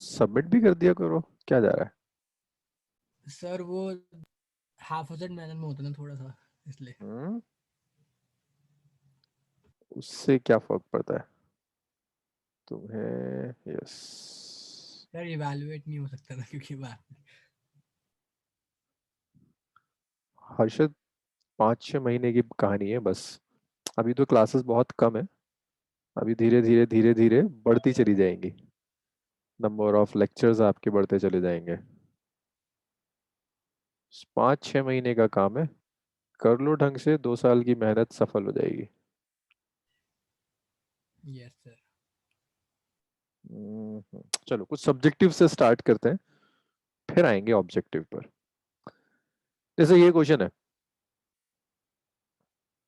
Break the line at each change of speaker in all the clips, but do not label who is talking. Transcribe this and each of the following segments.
Submit भी कर दिया करो, क्या जा रहा है।
सर वो हाफ हज़ार मैनर में होता है ना थोड़ा सा, इसलिए।
हम्म, उससे क्या फर्क पड़ता है तुम्हें। यस।
सर इवैल्यूएट नहीं हो सकता था क्योंकि बात।
हर्षद, 5-6 महीने की कहानी है बस। अभी तो क्लासेस बहुत कम है। अभी धीरे धीरे धीरे धीरे बढ़ती चली जाएंगी। नंबर ऑफ लेक्चर्स आपके बढ़ते चले जाएंगे। 5-6 महीने का काम है। कर लो ढंग से, 2 साल की मेहनत सफल हो जाएगी।
Yes sir.
चलो कुछ सब्जेक्टिव से स्टार्ट करते हैं, फिर आएंगे ऑब्जेक्टिव पर। जैसे ये क्वेश्चन है,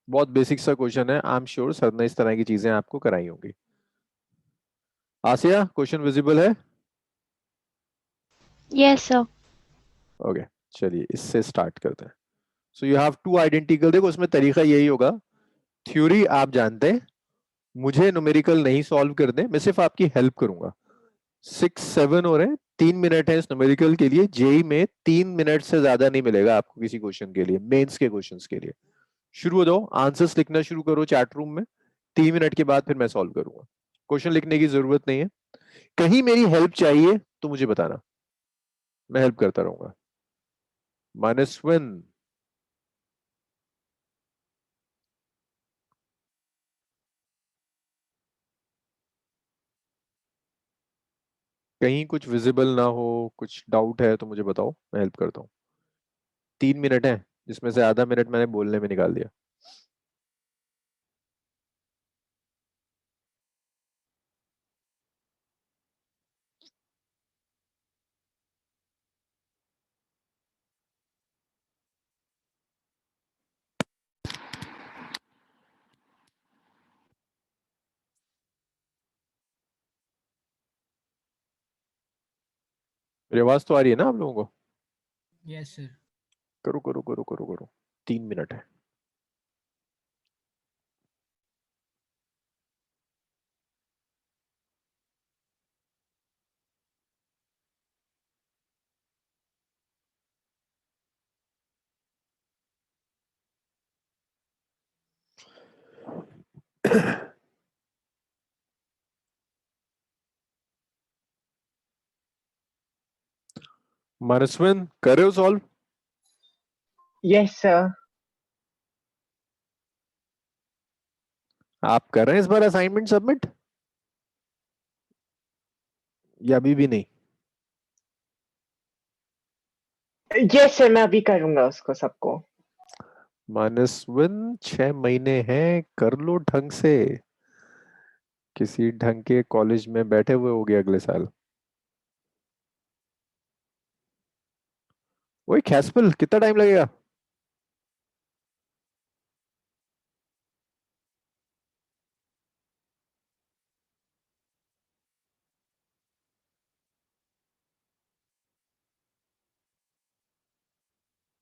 बहुत बेसिक सा क्वेश्चन है। आई एम श्योर सर ने इस तरह की चीजें आपको कराई होंगी। आसिया, क्वेश्चन विजिबल है।
Yes sir.
ओके, चलिए इससे स्टार्ट करते हैं। सो यू हैव टू आइडेंटिकल, देखो उसमें तरीका यही होगा। थ्योरी आप जानते हैं, मुझे न्यूमेरिकल नहीं सॉल्व करने, मैं सिर्फ आपकी हेल्प करूंगा। 6-7 हो रहे हैं, 3 मिनट है इस न्यूमेरिकल के लिए। जेई में 3 मिनट से ज्यादा नहीं मिलेगा आपको किसी क्वेश्चन के लिए, मेंस के क्वेश्चंस के लिए। शुरू हो जाओ, आंसर्स लिखना शुरू करो चैट रूम में। 3 मिनट के बाद फिर मैं सॉल्व करूंगा। क्वेश्चन लिखने की जरूरत नहीं है। कहीं मेरी हेल्प चाहिए तो मुझे बताना, मैं हेल्प करता रहूंगा। -1। कहीं कुछ विजिबल ना हो, कुछ डाउट है तो मुझे बताओ, मैं हेल्प करता हूँ। 3 मिनट है, जिसमें से आधा मिनट मैंने बोलने में निकाल दिया। मेरी आवाज तो आ रही है ना आप लोगों को।
Yes sir.
करो करो करो करो करो। 3 मिनट है। मनस्विन, करे हो सॉल्व।
Yes sir.
आप कर रहे हैं इस बार असाइनमेंट सबमिट, या अभी भी नहीं।
यस सर, मैं अभी करूंगा उसको सबको।
मनस्विन, 6 महीने हैं, कर लो ढंग से। किसी ढंग के कॉलेज में बैठे हुए होगे अगले साल। वही खैसपल, कितना टाइम लगेगा।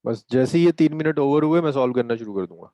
बस जैसे ही ये 3 मिनट ओवर हुए मैं सॉल्व करना शुरू कर दूंगा।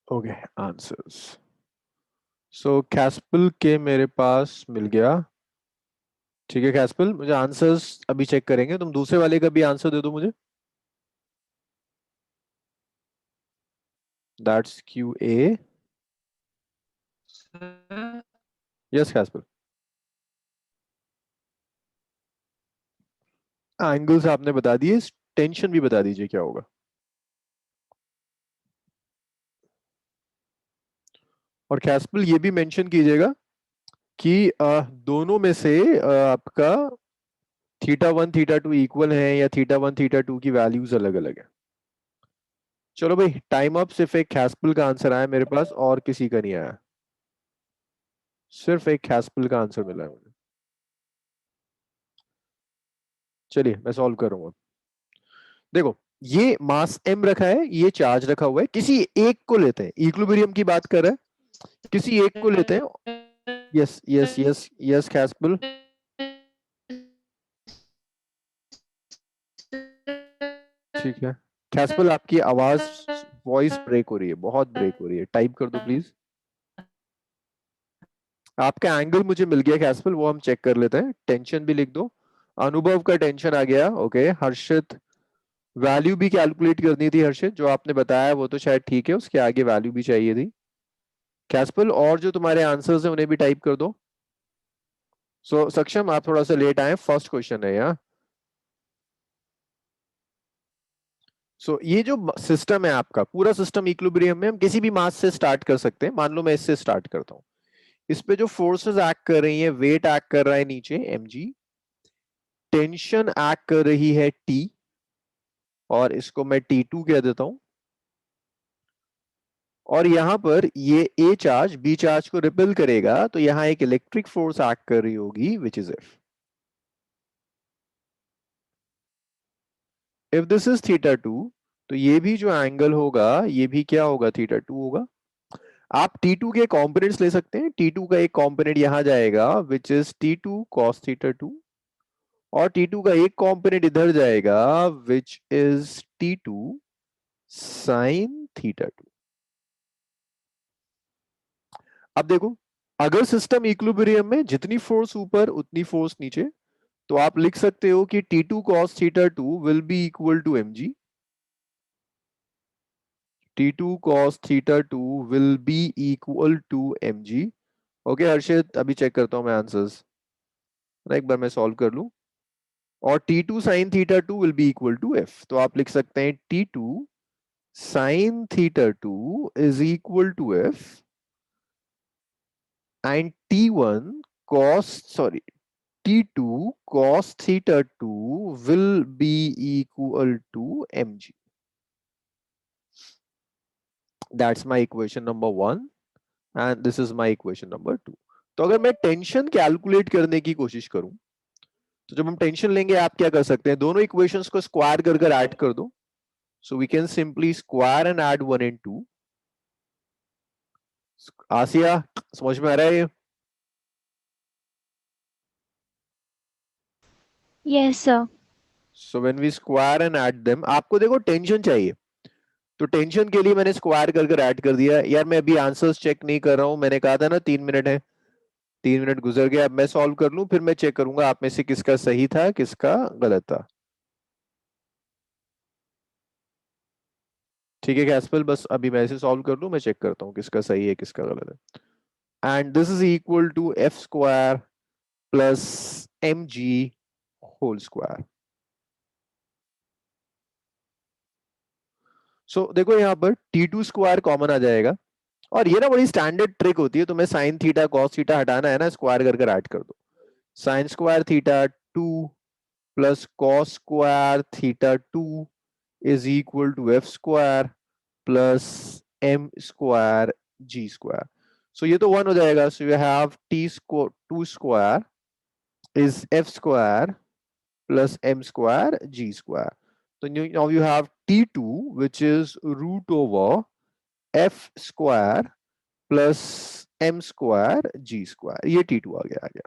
Okay, answers. सो कैस्पल के मेरे पास मिल गया। ठीक है कैस्पल, मुझे आंसर्स अभी चेक करेंगे, तुम दूसरे वाले का भी आंसर दे दो मुझे। That's QA।
सर
यस कैस्पल। एंगल्स आपने बता दिए, टेंशन भी बता दीजिए क्या होगा। और कैस्पल ये भी मेंशन कीजिएगा कि दोनों में से आपका θ1 θ2 इक्वल है या θ1 θ2 की वैल्यूज अलग अलग है। चलो भाई टाइम अप। सिर्फ एक हैस्पल का आंसर आया मेरे पास और किसी का नहीं आया, सिर्फ एक हैस्पल का आंसर मिला है मुझे। चलिए मैं सॉल्व करूंगा। देखो ये मास m रखा है, ये चार्ज रखा हुआ है, किसी एक को लेते हैं, इक्विलिब्रियम की बात कर रहे हैं, किसी एक को लेते हैं। यस यस यस यस हैस्पल। ठीक है कैस्पल, आपकी आवाज वॉइस ब्रेक हो रही है, बहुत ब्रेक हो रही है, टाइप कर दो प्लीज। आपका एंगल मुझे मिल गया कैस्पल, वो हम चेक कर लेते हैं। टेंशन भी लिख दो, अनुभव का टेंशन आ गया। ओके हर्षित, वैल्यू भी कैलकुलेट करनी थी हर्षित, जो आपने बताया वो तो शायद ठीक है, उसके आगे वैल्यू भी चाहिए थी। कैस्पल और जो तुम्हारे आंसर्स हैं उन्हें भी टाइप कर दो। सो सक्षम आप थोड़ा सा लेट आए, फर्स्ट क्वेश्चन है यहाँ। ये जो सिस्टम है आपका, पूरा सिस्टम इक्विलिब्रियम में, हम किसी भी मास से स्टार्ट कर सकते हैं। मान लो मैं इससे स्टार्ट करता हूँ, इस पे जो फोर्सेस एक्ट कर रही हैं, वेट एक्ट कर रहा है नीचे mg, टेंशन एक्ट कर रही है T, और इसको मैं T2 कह देता हूं। और यहां पर ये A चार्ज B चार्ज को रिपेल करेगा, तो यहां एक इलेक्ट्रिक फोर्स एक्ट कर रही होगी which is F। If this is θ2, तो ये भी जो एंगल होगा ये भी क्या होगा, θ2 होगा। आप T2 के कंपोनेंट्स ले सकते हैं, T2 का एक कंपोनेंट यहां जाएगा विच इज T2 cos θ2, और T2 का एक कंपोनेंट इधर जाएगा विच इज T2 sin θ2। अब देखो, अगर सिस्टम इक्विलिब्रियम में जितनी फोर्स ऊपर उतनी फोर्स नीचे, तो आप लिख सकते हो कि T2 cos θ2 will be equal to mg। T2 cos θ2 will be equal to mg। Okay Harshit, अभी चेक करता हूं मैं आंसर्स, एक बार मैं सॉल्व कर लूं। और T2 sin θ2 will be equal to F, तो आप लिख सकते हैं T2 sin θ2 is equal to F, and T1 cos sorry T2 cos θ2 will be equal to mg. That's my equation number 1 and this is my equation number 2. तो अगर मैं tension calculate करने की कोशिश करूं, तो जब हम टेंशन लेंगे आप क्या कर सकते हैं, दोनों इक्वेशंस को स्क्वायर कर ऐड कर दो। So we can simply square and add 1 and 2। Asiya समझ में आ रहा है ये?
Yes, sir.
So when we square and add them, आपको देखो टेंशन चाहिए, तो टेंशन के लिए मैंने स्क्वायर कर ऐड कर दिया। यार मैं अभी आंसर्स चेक नहीं कर रहा हूं, मैंने कहा था ना 3 मिनट है, 3 मिनट गुजर गया। अब मैं सॉल्व कर लूं फिर मैं चेक करूंगा आप में से किसका सही था किसका गलत था। ठीक है कैस्पल, बस अभी मैं इसे सॉल्व कर लूं, मैं चेक करता हूं किसका सही है किसका गलत है। And this is equal to f square plus m g whole square. So देखो यहाँ पर T2 स्क्वायर कॉमन आ जाएगा, और ये ना बड़ी स्टैंडर्ड ट्रिक होती है, तुम्हें साइन थीटा कॉस थीटा हटाना है ना, स्क्वायर कर ऐड कर दो। Sine square theta 2 plus cos square theta 2 is equal to f square plus m square g square. So ये तो 1 हो जाएगा, so you have t square 2 square is f square plus m square g square. So now you have t2 which is root over f square plus m square g square. ये t2 आ गया।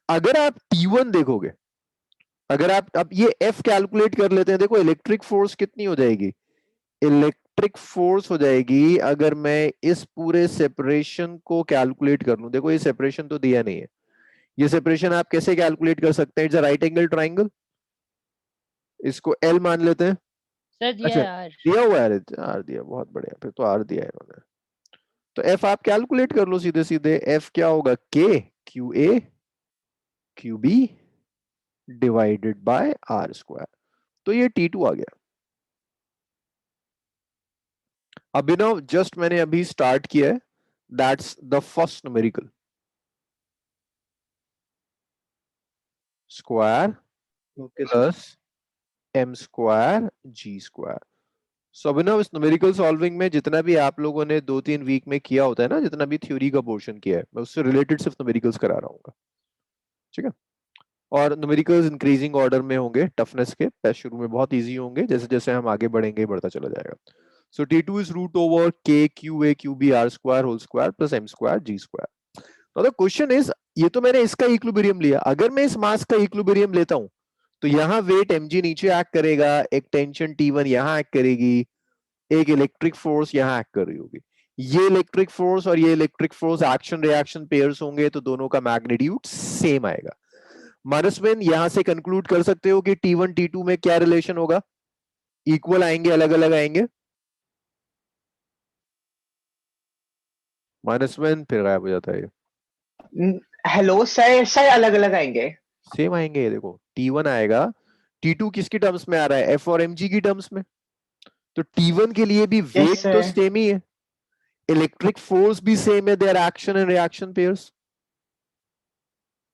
अगर आप t1 देखोगे, अगर आप अब ये f calculate कर लेते हैं, देखो इलेक्ट्रिक फोर्स कितनी हो जाएगी, इलेक्ट्रिक फोर्स हो जाएगी, अगर मैं इस पूरे सेपरेशन को कैलकुलेट कर लूं, देखो ये सेपरेशन तो दिया नहीं है, ये सेपरेशन आप कैसे कैलकुलेट कर सकते हैं, it's a right angle triangle, इसको L मान लेते हैं।
सर दिया
अच्छा
यार।
दिया हुआ है, आर दिया, बहुत बढ़िया, फिर तो आर दिया है इन्होंने। तो एफ आप कैलकुलेट कर लो सीधे सीधे, एफ क्या होगा, K Q A Q B divided by R square. तो ये T2 आ गया। अभिनव जस्ट मैंने अभी स्टार्ट किया है, that's the first numerical, square
Okay, sir.
Plus m square g square. So Abhinav, इस न्यूमेरिकल सॉल्विंग में जितना भी आप लोगों ने 2-3 वीक में किया होता है ना, जितना भी थ्योरी का पोर्शन किया है, मैं उससे रिलेटेड सिर्फ न्यूमेरिकल्स करा रहा हूँ, ठीक है। और न्यूमेरिकल्स इंक्रीजिंग ऑर्डर में होंगे टफनेस के, शुरू में बहुत इजी होंगे, जैसे जैसे हम आगे बढ़ेंगे बढ़ता चला जाएगा। So T2 is root over k qa qb r square whole square plus m square g square. Now the question is, ये तो मैंने इसका इक्विलिब्रियम लिया, अगर मैं इस मास का इक्विलिब्रियम लेता हूं तो यहाँ वेट mg नीचे एक्ट करेगा, एक टेंशन T1 यहाँ एक्ट करेगी, एक इलेक्ट्रिक फोर्स यहाँ एक्ट कर रही होगी। ये इलेक्ट्रिक फोर्स और ये electric force action reaction pairs होंगे तो दोनों का मैग्नीट्यूड सेम आएगा। मानसविन, यहां से कंक्लूड कर सकते हो कि T1 T2 में क्या रिलेशन होगा, इक्वल आएंगे, अलग अलग आएंगे? मानसविन फिर गायब हो जाता है ये।
हेलो सर, सर अलग अलग आएंगे।
सेम आएंगे, ये देखो T1 आएगा, T2 किसकी टर्म्स में आ रहा है, F और mg की टर्म्स में, तो T1 के लिए भी वेट तो
sir.
सेम ही है, इलेक्ट्रिक फोर्स भी सेम है, their action and reaction pairs.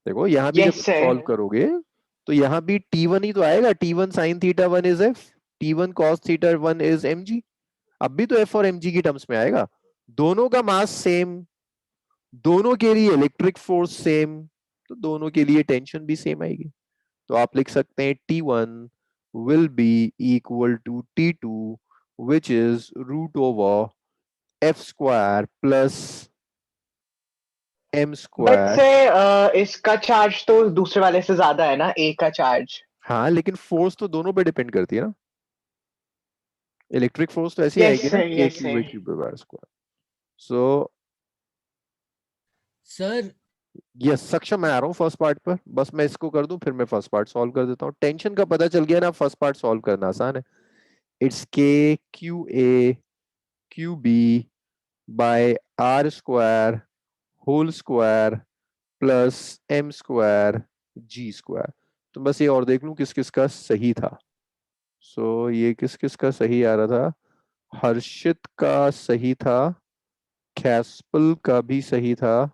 देखो यहां भी जब
Yes, sir.
सॉल्व करोगे तो यहां भी T1 ही तो आएगा, T1 sin theta 1 is F, T1 cos theta 1 is mg, अब भी तो F और mg की टर्म्स में आएगा, दोनों का मास सेम, दोनों के लिए इलेक्ट्रिक फोर्स सेम, तो दोनों के लिए टेंशन भी सेम आएगी। तो आप लिख सकते हैं T1 will be equal to T2 which is root over F square plus m
but
square।
Sir इसका चार्ज तो दूसरे वाले से ज्यादा है ना, ए का चार्ज।
हाँ लेकिन फोर्स तो दोनों पे डिपेंड करती है ना, इलेक्ट्रिक फोर्स तो ऐसी
यस
आएगी ना,
sir,
k
yes
q a
sir.
q bar square. So
sir
yes सक्षम, मैं आ रहा हूँ फर्स्ट पार्ट पर, बस मैं इसको कर दूं फिर मैं फर्स्ट पार्ट सॉल्व कर देता हूँ। टेंशन का पता चल गया ना, फर्स्ट पार्ट सॉल्व करना आसान है। It's k q a q b by r square whole square plus m square g square. तो बस ये और देख लूं किस किस का सही था। सो ये किस किस का सही आ रहा था, हर्षित का सही था, खैसपल का भी सही था,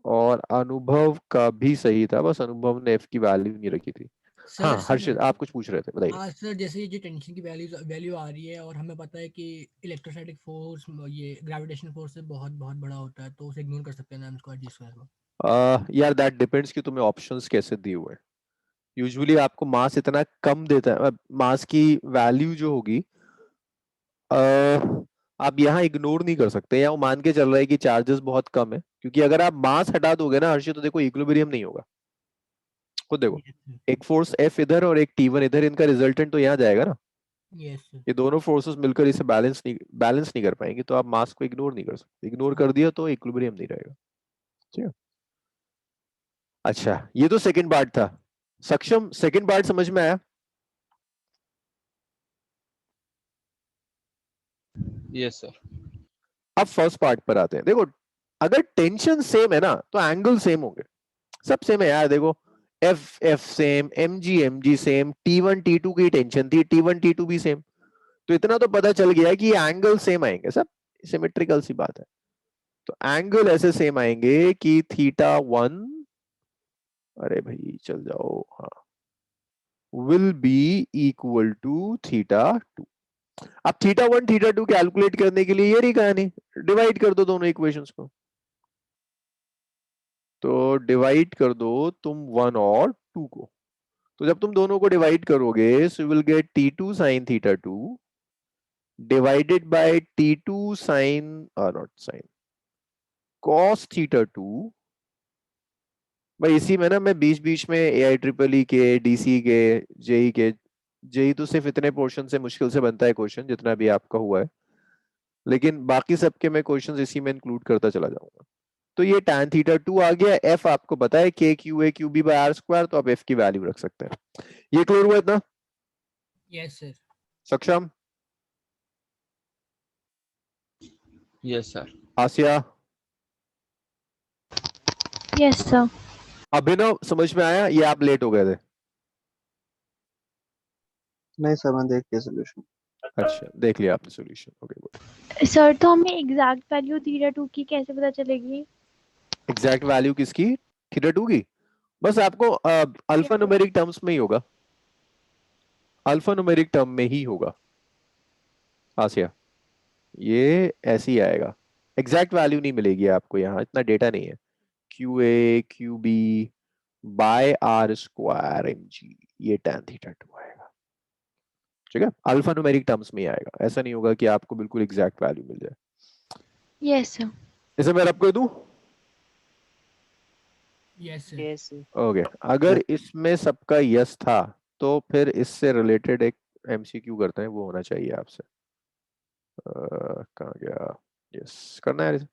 और अनुभव का भी सही था, बस अनुभव ने एफ की वैल्यू नहीं रखी थी।
सर
हाँ हर्षित,
सर
आप कुछ पूछ रहे थे, बताइए।
हाँ सर, जैसे ये जो टेंशन की वैल्यू वैल्यू आ रही है और हमें पता है कि इलेक्ट्रोस्टैटिक फोर्स ये ग्रेविटेशनल फोर्स से बहुत बहुत बड़ा होता है, तो उसे इग्नोर कर सकते हैं ना, स्क्वायर जी स्क्वायर को।
यार दैट डिपेंड्स कि तुम्हें ऑप्शंस कैसे दिए हुए हैं। यूजुअली आपको मास इतना कम देता है, मास की वैल्यू जो होगी आप यहाँ इग्नोर नहीं कर सकते, या वो मान के चल रहा है कि चार्जेस बहुत कम है, क्योंकि अगर आप मास हटा दोगे ना हर्षित तो देखो इक्विलिब्रियम नहीं होगा। खुद देखो,
यस सर,
एक फोर्स F इधर और एक T1 इधर, इनका रिजल्टेंट तो यहाँ जाएगा ना,
यस सर।
ये दोनों फोर्सेस मिलकर इसे बैलेंस नहीं कर पाएंगे, तो आप मास को इग्नोर नहीं कर सकते, इग्नोर
हाँ
कर दिया तो इक्विलिब्रियम नहीं रहेगा, ठीक है। अच्छा ये तो सेकंड पार्ट था, सक्षम सेकंड पार्ट समझ में आया?
Yes sir.
अब फर्स्ट पार्ट पर आते हैं। देखो अगर टेंशन सेम है ना तो एंगल सेम होंगे, सब सेम है यार। देखो F F same, M G same, T1 T2 की टेंशन थी, T1 T2 भी सेम, तो इतना तो पता चल गया कि एंगल सेम आएंगे, सब सिमेट्रिकल सी बात है। तो एंगल ऐसे सेम आएंगे कि θ1, अरे भाई चल जाओ, हाँ, विल बी इक्वल टू θ2। अब θ1 θ2 कैलकुलेट करने के लिए ये रही कहानी, डिवाइड कर दो दोनों इक्वेशंस को, तो डिवाइड कर दो तुम 1 और 2 को, तो जब तुम दोनों को डिवाइड करोगे so will get T2 sin θ2 divided by T2 sin not sin cos θ2। भाई इसी में ना मैं बीच बीच में AI के, DC के, जेई तो सिर्फ इतने पोर्शन से मुश्किल से बनता है क्वेश्चन जितना भी आपका हुआ है, लेकिन बाकी सबके मैं क्वेश्चंस इसी में इंक्लूड करता चला जाऊंगा। तो ये tan θ2 आ गया, F आपको पता है k q a q b by r square, तो आप F की वैल्यू रख सकते हैं। ये क्लियर हुआ इतना?
Yes sir.
सक्षम,
यस सर।
आसिया,
यस सर।
अभिनव समझ में आया? ये आप लेट हो गए थे।
नहीं सर, मैं देख लिया सोल्यूशन।
अच्छा देख लिया आपने सॉल्यूशन, ओके गुड।
सर तो हमें एग्जैक्ट वैल्यू θ2 की कैसे पता चलेगी?
एग्जैक्ट वैल्यू किसकी? θ2 की? बस आपको अल्फा न्यूमेरिक टर्म्स में ही होगा, अल्फा न्यूमेरिक टर्म में ही होगा। आसिया, ये ऐसे ही आएगा, एग्जैक्ट वैल्यू नहीं मिलेगी आपको, यहाँ इतना डेटा नहीं है। Q A Q B by R square M G, ये tan थीटा 2 आएगा। ठीक है, अल्फा न्यूमेरिक टर्म्स में ही आएगा, ऐसा नहीं होगा कि आपको बिल्कुल एग्जैक्ट वैल्यू मिल जाए।
Yes sir.
इसे मैं रब कर दूं?
Yes sir.
Yes sir.
Okay, अगर इसमें सबका यस था तो फिर इससे रिलेटेड एक एमसीक्यू करते हैं, वो होना चाहिए आपसे। कहाँ गया? यस करना है इसे।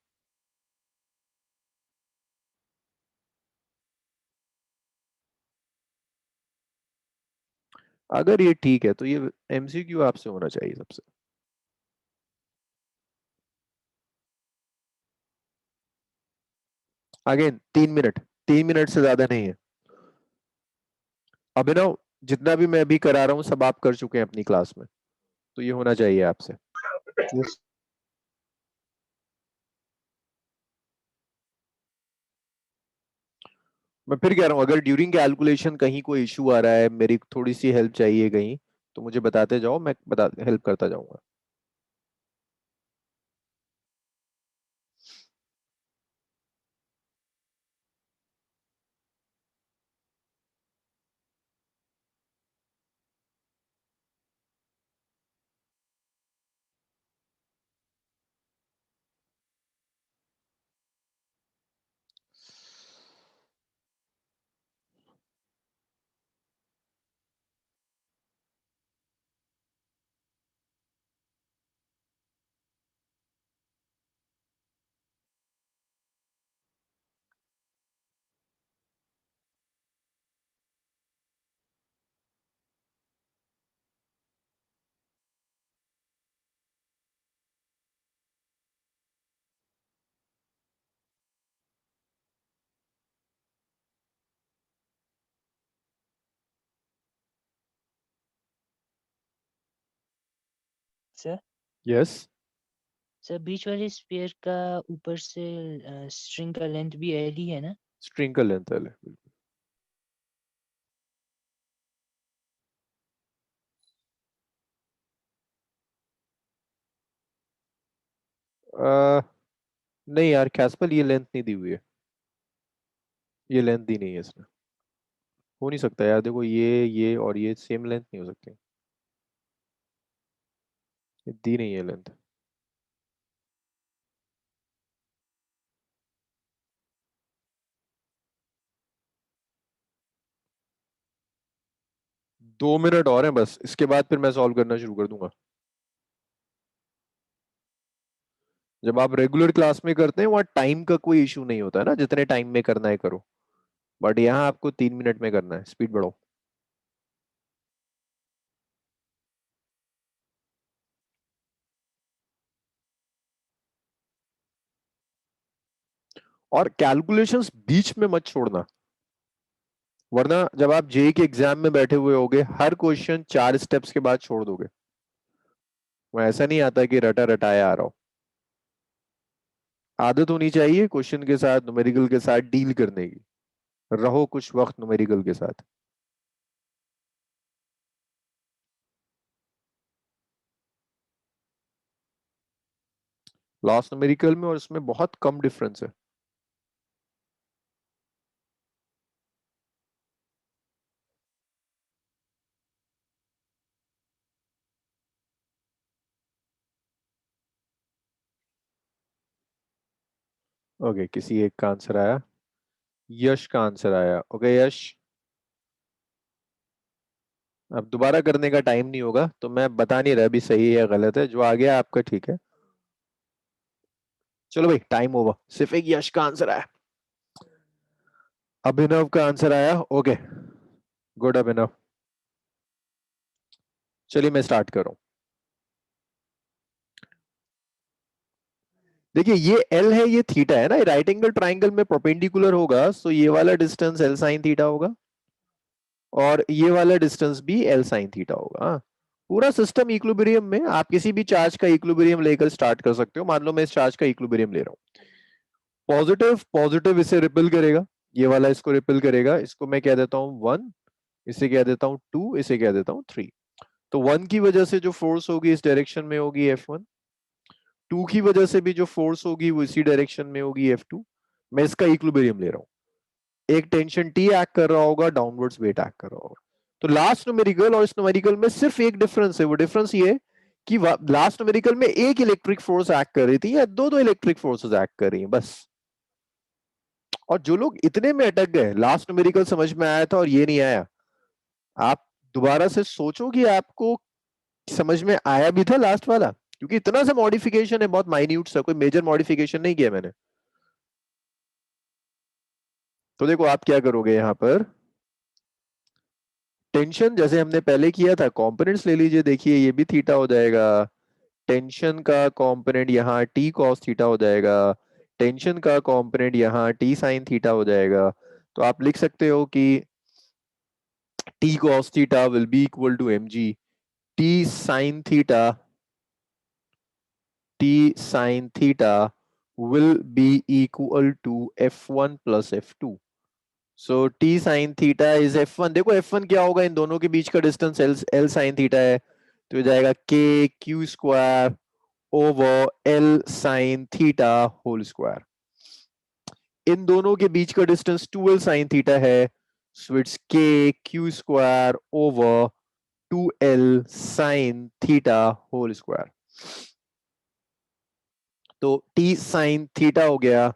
अगर ये ठीक है तो ये एमसीक्यू आपसे होना चाहिए सबसे। अगेन 3 मिनट, 3 मिनट से ज्यादा नहीं है। अभिनव, जितना भी मैं अभी करा रहा हूँ सब आप कर चुके हैं अपनी क्लास में, तो ये होना चाहिए आपसे।
Yes.
मैं फिर कह रहा हूँ, अगर ड्यूरिंग कैलकुलेशन कहीं कोई इशू आ रहा है, मेरी थोड़ी सी हेल्प चाहिए कहीं, तो मुझे बताते जाओ, मैं बता हेल्प करता जाऊंगा।
सर
यस,
सर बीच वाले स्फीयर का ऊपर से स्ट्रिंग का लेंथ भी एल ही है ना?
स्ट्रिंग का लेंथ है। नहीं यार कैस्पल, ये लेंथ नहीं दी हुई है, ये लेंथ दी नहीं है इसने। हो नहीं सकता यार, देखो ये और ये सेम लेंथ नहीं हो सकती, ये दी नहीं है लेंथ। दो मिनट और हैं बस, इसके बाद फिर मैं सॉल्व करना शुरू कर दूंगा। जब आप रेगुलर क्लास में करते हैं वहाँ टाइम का कोई इशू नहीं होता है ना, जितने टाइम में करना है करो, बट यहाँ आपको 3 मिनट में करना है, स्पीड बढ़ाओ। और कैलकुलेशंस बीच में मत छोड़ना, वरना जब आप जेई के एग्जाम में बैठे हुए होगे हर क्वेश्चन 4 स्टेप्स के बाद छोड़ दोगे। वो ऐसा नहीं आता कि रटा रटाया आ रहा हो। आदत होनी चाहिए क्वेश्चन के साथ, न्यूमेरिकल के साथ डील करने की, रहो कुछ वक्त न्यूमेरिकल के साथ। लास्ट न्यूमेरिकल में और इसमें बहुत कम डिफरेंस है। ओके, किसी एक का आंसर आया, यश का आंसर आया। ओके यश, अब दोबारा करने का टाइम नहीं होगा, तो मैं बता नहीं रहा अभी सही है या गलत है, जो आ गया आपका ठीक है। चलो भाई, टाइम ओवर, सिर्फ एक यश का आंसर आया, अभिनव का आंसर आया। ओके गुड अभिनव, चलिए मैं स्टार्ट कर रहा हूं। देखिए ये एल है, ये थीटा है ना, राइट एंगल ट्राइंगल में परपेंडिकुलर होगा, सो ये वाला डिस्टेंस एल साइन थीटा होगा और ये वाला डिस्टेंस भी एल साइन थीटा होगा। हाँ, पूरा सिस्टम इक्विलिब्रियम में, आप किसी भी चार्ज का इक्विलिब्रियम लेकर स्टार्ट कर सकते हो। मान लो मैं इस चार्ज का इक्विलिब्रियम ले रहा हूँ, पॉजिटिव पॉजिटिव इसे रिपेल करेगा, ये वाला इसको रिपेल करेगा, इसको मैं कह देता हूँ 1, इसे कह देता हूँ 2, इसे कह देता हूँ 3। तो 1 की वजह से जो फोर्स होगी इस डायरेक्शन में होगी F1, 2 की वजह से भी जो फोर्स होगी वो इसी डायरेक्शन में होगी F2। मैं इसका इक्विलिब्रियम ले रहा हूं। एक टेंशन T एक्ट कर रहा होगा, डाउनवर्ड्स वेट एक्ट कर रहा होगा। तो लास्ट न्यूमेरिकल और इस न्यूमेरिकल में सिर्फ एक डिफरेंस है, वो डिफरेंस ये है कि लास्ट न्यूमेरिकल में एक इलेक्ट्रिक फोर्स एक्ट कर रही थी, या दो इलेक्ट्रिक फोर्सेस एक्ट कर रही हैं बस। और जो लोग इतने में अटक गए, लास्ट न्यूमेरिकल समझ में आया था और ये नहीं आया, आप दोबारा से सोचो कि आपको समझ में आया भी था लास्ट वाला, क्योंकि इतना सा मॉडिफिकेशन है, बहुत माइन्यूट सा, कोई मेजर मॉडिफिकेशन नहीं किया मैंने। तो देखो आप क्या करोगे यहां पर, टेंशन जैसे हमने पहले किया था, कंपोनेंट्स ले लीजिए, देखिए ये भी थीटा हो जाएगा, टेंशन का कंपोनेंट यहाँ टी कॉस थीटा हो जाएगा, टेंशन का कंपोनेंट यहाँ टी साइन थीटा हो जाएगा। तो आप लिख सकते हो कि T cos theta will be equal to mg, T sine theta will be equal to f1 plus f2. So t sin theta is f1। देखो f1 क्या होगा, इन दोनों के बीच का डिस्टेंस l sin थीटा है, तो ये जाएगा k q square over l sin theta whole square. इन दोनों के बीच का डिस्टेंस 2l sin थीटा है, so it's k q square over 2l sin theta whole square. तो t sin थीटा हो गया,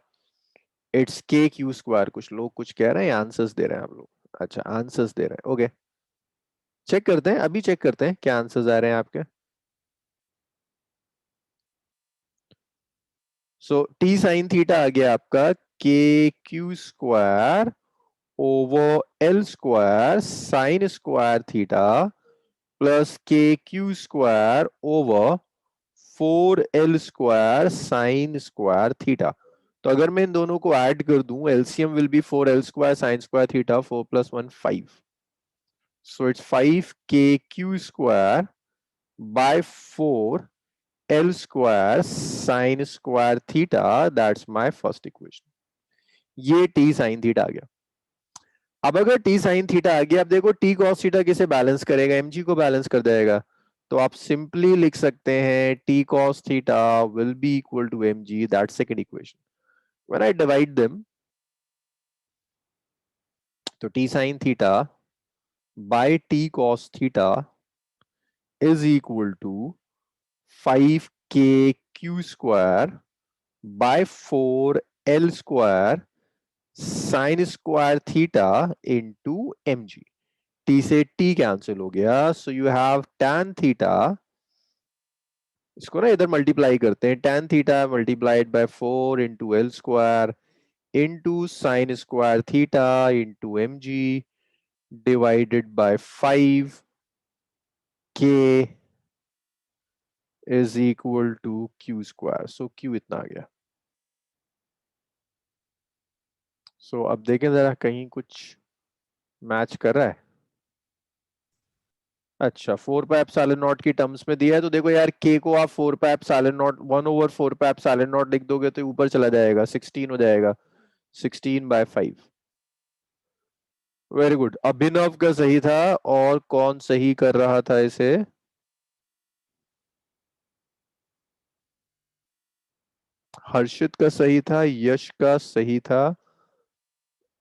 इट्स के क्यू स्क्वायर। कुछ लोग कुछ कह रहे हैं, आंसर्स दे रहे हैं आप लोग? अच्छा आंसर्स दे रहे हैं, ओके। चेक करते हैं, अभी चेक करते हैं क्या आंसर्स आ रहे हैं आपके। सो टी साइन थीटा आ गया आपका k q square over l square sine square theta plus k q square over 4l square sine square theta. तो अगर मैं इन दोनों को ऐड कर दूं, LCM will be 4l square sine square theta, 4 + 1 5। So it's 5kq square by 4l square sin square theta. That's my first equation. ये t sin theta आ गया। अब अगर t sin theta आ गया, अब देखो t cos theta किसे balance करेगा, mg को बैलेंस कर देगा। तो आप सिंपली लिख सकते हैं t cos theta will be equal to mg, that's second equation. When I divide them, तो t sin theta by t cos theta is equal to 5kq square by 4l square sin square theta into mg। t से t cancel हो गया, सो you have tan theta, इसको ना इधर multiply करते हैं, tan theta multiplied by 4 into L square into sine square theta into mg divided by 5k is equal to q square। so q इतना आ गया। सो अब देखें जरा कहीं कुछ मैच कर रहा है। अच्छा 4πε0 की टर्म्स में दिया है, तो देखो यार k को आप 4πε0 1/4πε0 लिख दोगे तो ऊपर चला जाएगा, 16 हो जाएगा, 16/5। Very good. अभिनव का सही था, और कौन सही कर रहा था इसे? हर्षित का सही था, यश का सही था,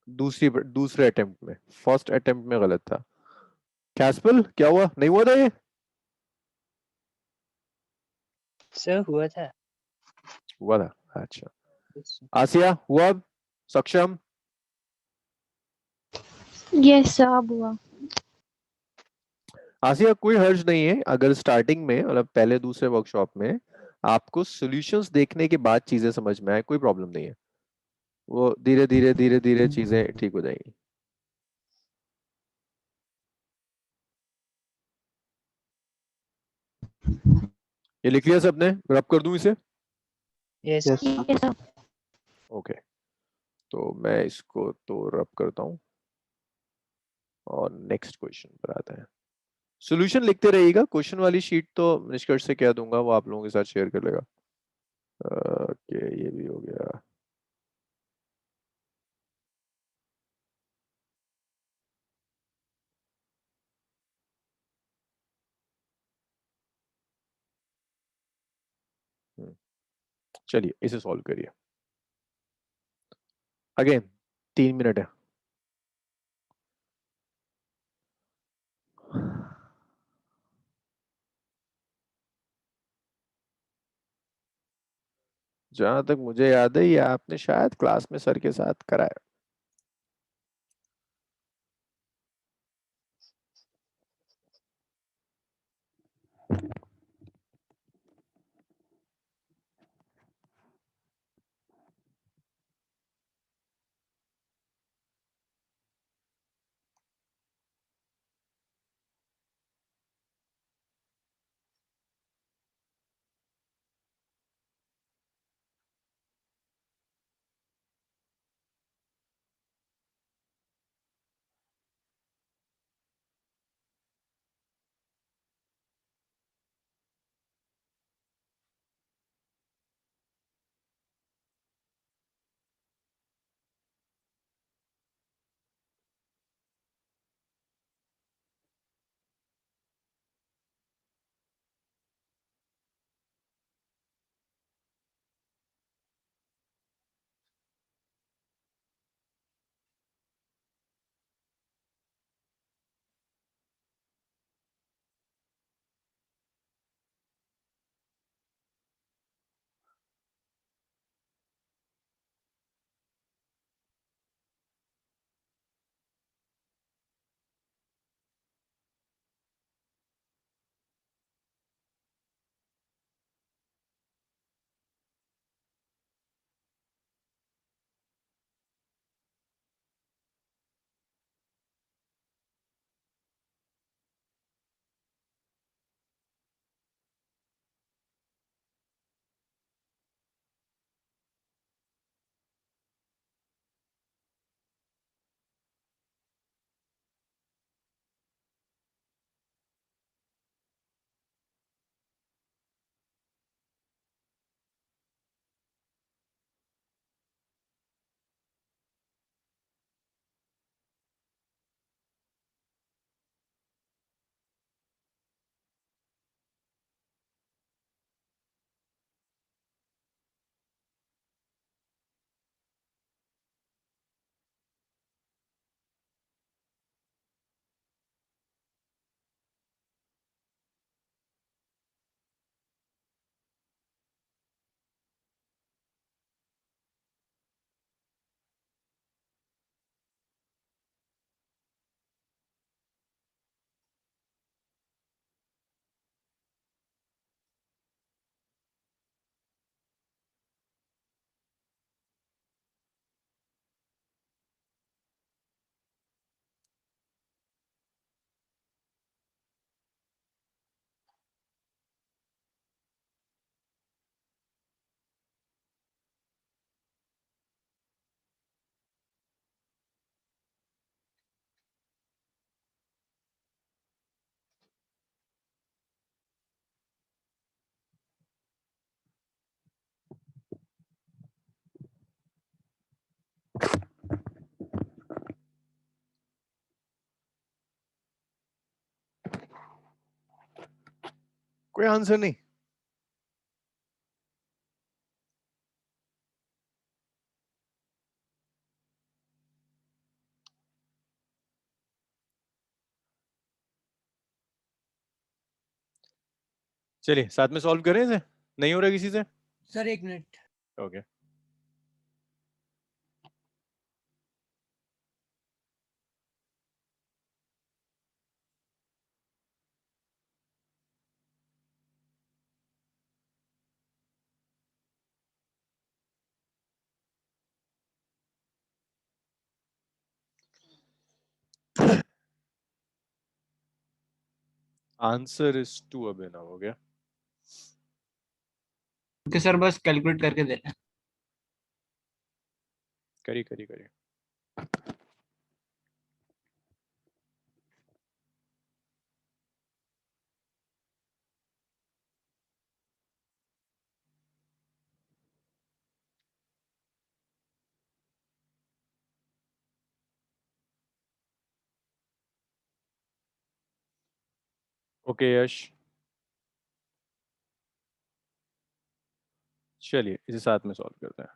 दूसरे अटेम्प्ट में, फर्स्ट अटेम्प्ट में गलत था। कैस्पल क्या हुआ, नहीं हुआ था ये?
सर हुआ था।
हुआ था, अच्छा।
Yes, sir.
आसिया हुआ? सक्षम?
यस सर अब हुआ।
आसिया कोई हर्ज नहीं है अगर स्टार्टिंग में, मतलब पहले दूसरे वर्कशॉप में आपको सॉल्यूशंस देखने के बाद चीजें समझ में आए, कोई प्रॉब्लम नहीं है, वो धीरे धीरे धीरे धीरे चीजें ठीक हो जाएंगी। ये लिख लिया सबने? रब कर दूं इसे?
Yes,
yes sir.
Yes sir.
Okay, तो मैं इसको तो रब करता हूं और नेक्स्ट क्वेश्चन पर आता है। सॉल्यूशन लिखते रहिएगा, क्वेश्चन वाली शीट तो निष्कर्ष से कह दूंगा, वो आप लोगों के साथ शेयर कर लेगा। ओके ये भी हो गया। चलिए इसे सॉल्व करिए। अगेन 3 मिनट है। जहां तक मुझे याद है ये आपने शायद क्लास में सर के साथ कराया। कोई आंसर नहीं? चलिए साथ में सॉल्व करें इसे। नहीं हो रहा किसी से?
Sir 1 minute.
Okay answer is 2 अभिनव। हो गया?
ओके सर, बस कैलकुलेट करके दे।
करिए करिए करिए। ओके यश, चलिए इसे साथ में सॉल्व करते हैं.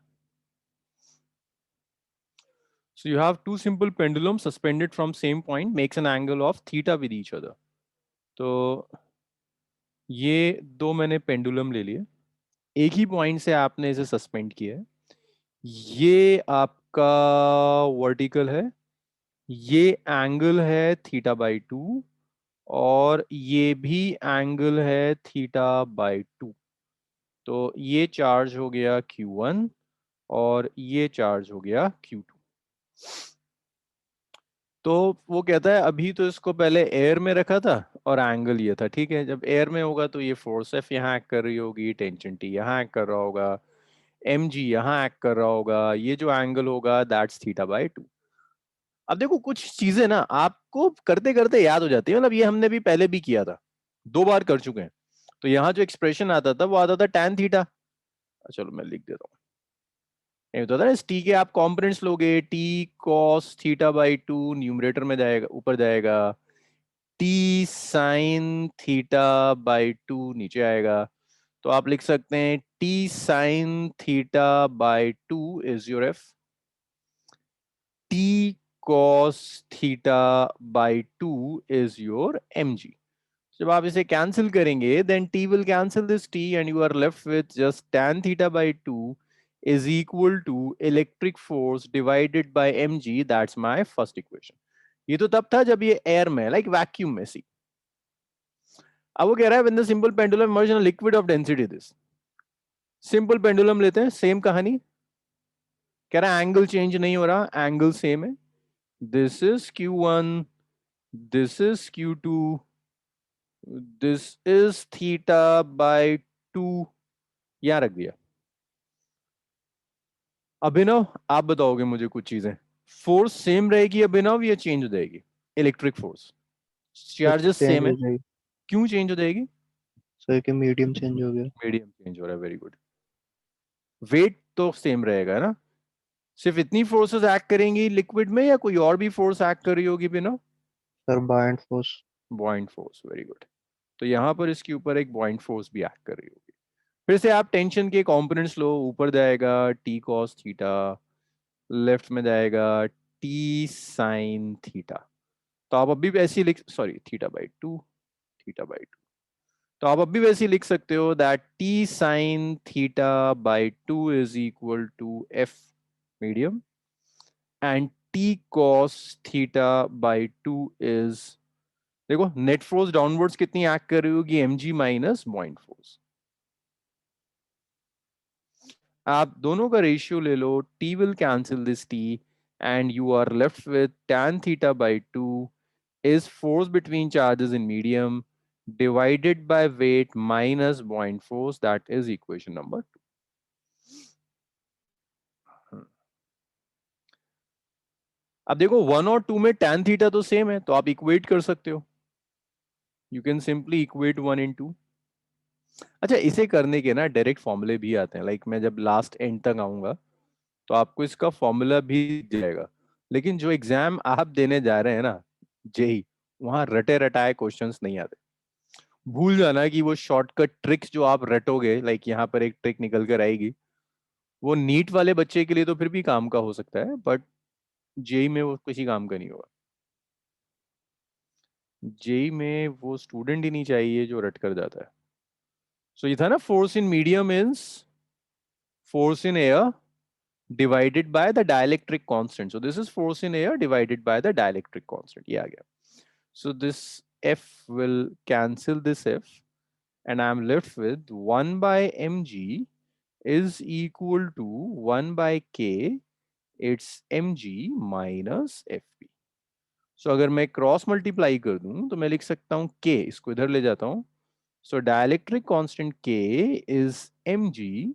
So you have two simple pendulums suspended from same point makes an angle of theta with each other. तो ये दो मैंने पेंडुलम ले लिए, एक ही पॉइंट से आपने इसे सस्पेंड किया है. ये आपका वर्टिकल है, ये एंगल है थीटा बाई 2 और ये भी एंगल है थीटा बाई 2. तो ये चार्ज हो गया Q1 और ये चार्ज हो गया Q2. तो वो कहता है अभी तो इसको पहले एयर में रखा था और एंगल ये था, ठीक है. जब एयर में होगा तो ये फोर्स एफ यहाँ एक्ट कर रही होगी, टेंशन टी यहाँ एक्ट कर रहा होगा, एम जी यहाँ एक्ट कर रहा होगा, ये जो एंगल होगा दैट्स थीटा बाई 2. अब देखो कुछ चीजें ना आपको करते करते याद हो जाती है, मतलब ये हमने भी पहले भी किया था, 2 बार कर चुके हैं. तो यहाँ जो एक्सप्रेशन आता था वो आता था tan थीटा. चलो मैं लिख देता हूँ. ये होता था ना, इस टी के आप कॉम्पोनेंट्स लोगे, T cos theta by 2 numerator में जाएगा, ऊपर जाएगा, टी साइन थीटा बाई 2 नीचे आएगा. तो आप लिख सकते हैं T sine theta by 2 is your F, T cos theta by 2 is your mg. जब आप इसे कैंसिल करेंगे then t will cancel this t and you are left with just tan theta by 2 is equal to electric force divided by mg. That's my first equation. ये तो तब था जब ये एयर में, लाइक वैक्यूम में. सी अब वो कह रहा है when the simple pendulum emerges in a liquid of density this. Simple pendulum लेते हैं, सेम कहानी. कह रहा है एंगल चेंज नहीं हो रहा, एंगल सेम है. This is Q1, this is Q2, this is theta by 2. यहां रख दिया. अभिनव आप बताओगे मुझे कुछ चीजें. फोर्स सेम रहेगी अभिनव या चेंज हो जाएगी? इलेक्ट्रिक फोर्स चार्जेस सेम है, क्यों चेंज हो जाएगी?
सर कि मीडियम चेंज हो गया.
मीडियम चेंज हो रहा है, वेरी गुड. वेट तो सेम रहेगा ना, सिर्फ इतनी फोर्सेस एक्ट करेंगी लिक्विड में या कोई और भी फोर्स एक्ट कर रही होगी बिना?
Sir bind force.
बॉइंट force, very good. तो यहाँ पर इसके ऊपर एक बॉइंट फोर्स भी एक्ट कर रही होगी. फिर से आप टेंशन के कंपोनेंट्स लो, ऊपर जाएगा टी कॉस थीटा, लेफ्ट में जाएगा टी साइन थीटा. तो आप अभी भी ऐसे लिख, sorry theta by 2, theta by 2. तो आप अभी वैसे लिख सकते हो that T sine theta by 2 is equal to F medium and T cos theta by 2 is, देखो नेट फोर्स डाउनवर्ड्स कितनी एक्ट कर रही होगी, mg माइनस बॉइंट फोर्स. आप दोनों का रेशियो ले लो, t will cancel this t and you are left with tan theta by 2 is force between charges in medium divided by weight minus buoyant force. That is equation number 2. अब देखो 1 और 2 में tan theta तो same है, तो आप equate कर सकते हो. You can simply equate 1 and 2. अच्छा, इसे करने के ना डायरेक्ट फॉर्मूले भी आते हैं, लाइक मैं जब लास्ट एंड तक आऊंगा तो आपको इसका फॉर्मूला भी जाएगा. लेकिन जो एग्जाम आप देने जा रहे हैं ना जेई, वहां रटे रटाए क्वेश्चंस नहीं आते. भूल जाना कि वो शॉर्टकट ट्रिक्स जो आप रटोगे, लाइक यहाँ पर एक ट्रिक निकल कर आएगी, वो नीट वाले बच्चे के लिए तो फिर भी काम का हो सकता है, बट जेई में वो किसी काम का नहीं होगा. जेई में वो स्टूडेंट ही नहीं चाहिए जो रट कर जाता है. सो ये था ना, force in medium is force in air divided by the dielectric constant. So this is force in air divided by the dielectric constant. ये आ गया. So this F will cancel this F and I'm left with 1 by mg is equal to 1 by k. It's mg minus fp. So अगर मैं cross multiply कर दूं तो मैं लिख सकता हूं k, इसको इधर ले जाता हूं. So dielectric constant k is mg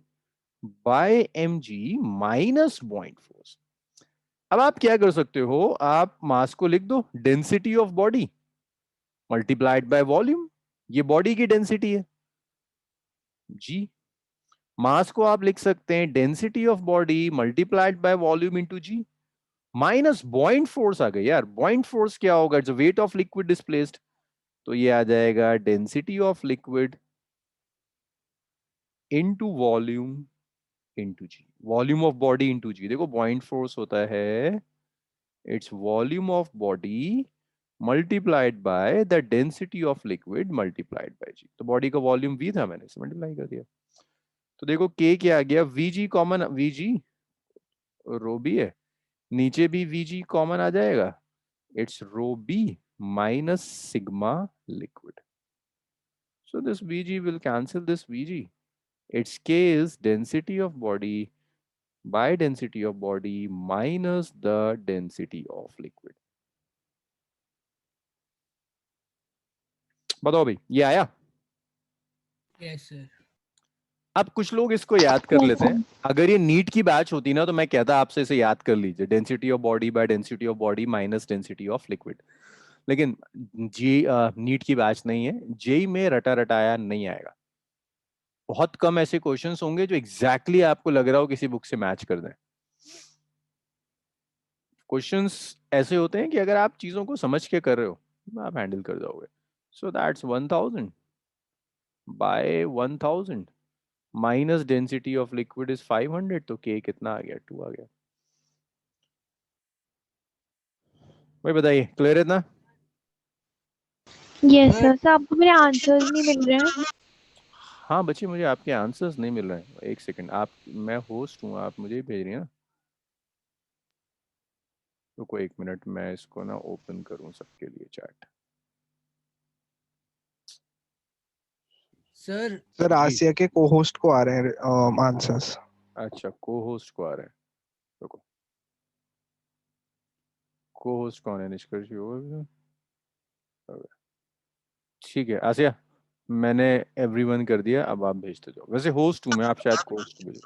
by mg minus buoyant force. अब आप क्या कर सकते हो, आप मास को लिख दो density of body multiplied by volume. ये बॉडी की डेंसिटी है g. मास को आप लिख सकते हैं density of body multiplied by volume into g minus buoyant force. आ गई यार, बुoyant फोर्स क्या होगा, it's weight of liquid displaced. तो ये आ जाएगा density of liquid into volume into g, volume of body into g. देखो पॉइंट फोर्स होता है it's volume of body multiplied by the density of liquid multiplied by g. तो body का volume v था, मैंने इसे मल्टीप्लाई कर दिया। तो देखो k क्या आ गया, vg common, vg rho B है, नीचे भी vg कॉमन आ जाएगा, it's rho B minus sigma liquid. So this Vg will cancel this Vg. Its K is density of body by density of body minus the density of liquid. बताओ भाई, ये आया?
Yes sir.
अब कुछ लोग इसको याद कर लेते हैं। अगर ये नीट की बैच होती ना तो मैं कहता आपसे इसे याद कर लीजिए, density of body by density of body minus density of liquid. लेकिन जी नीट की बैच नहीं है, जेई में रटा रटाया नहीं आएगा। बहुत कम ऐसे क्वेश्चंस होंगे जो एग्जैक्टली आपको लग रहा हो किसी बुक से मैच कर दें। क्वेश्चंस ऐसे होते हैं कि अगर आप चीजों को समझ के कर रहे हो आप हैंडल कर जाओगे। So that's 1000 by 1000 minus density of liquid is 500, तो के कितना आ गया, 2 आ गया। भाई बताइए, क्लियर है ना?
Yes sir. सर आपको मेरे आंसर्स नहीं मिल रहे हैं।
हाँ बच्चे, मुझे आपके आंसर्स नहीं मिल रहे हैं। एक सेकंड, आप, मैं होस्ट हूँ, आप मुझे ही भेज रही हैं ना? रुको एक मिनट, मैं इसको ना ओपन करूँ सबके लिए चैट।
सर
सर आसिया के को-होस्ट को आ रहे हैं आंसर्स।
अच्छा, को होस्ट को आ रहे हैं, रुको। को होस्ट कौन है? निष्कर्ष होगा। ठीक है आसिया, मैंने एवरीवन कर दिया, अब आप भेजते जाओ। वैसे होस्ट हूँ मैं, आप शायद को होस्ट भेज।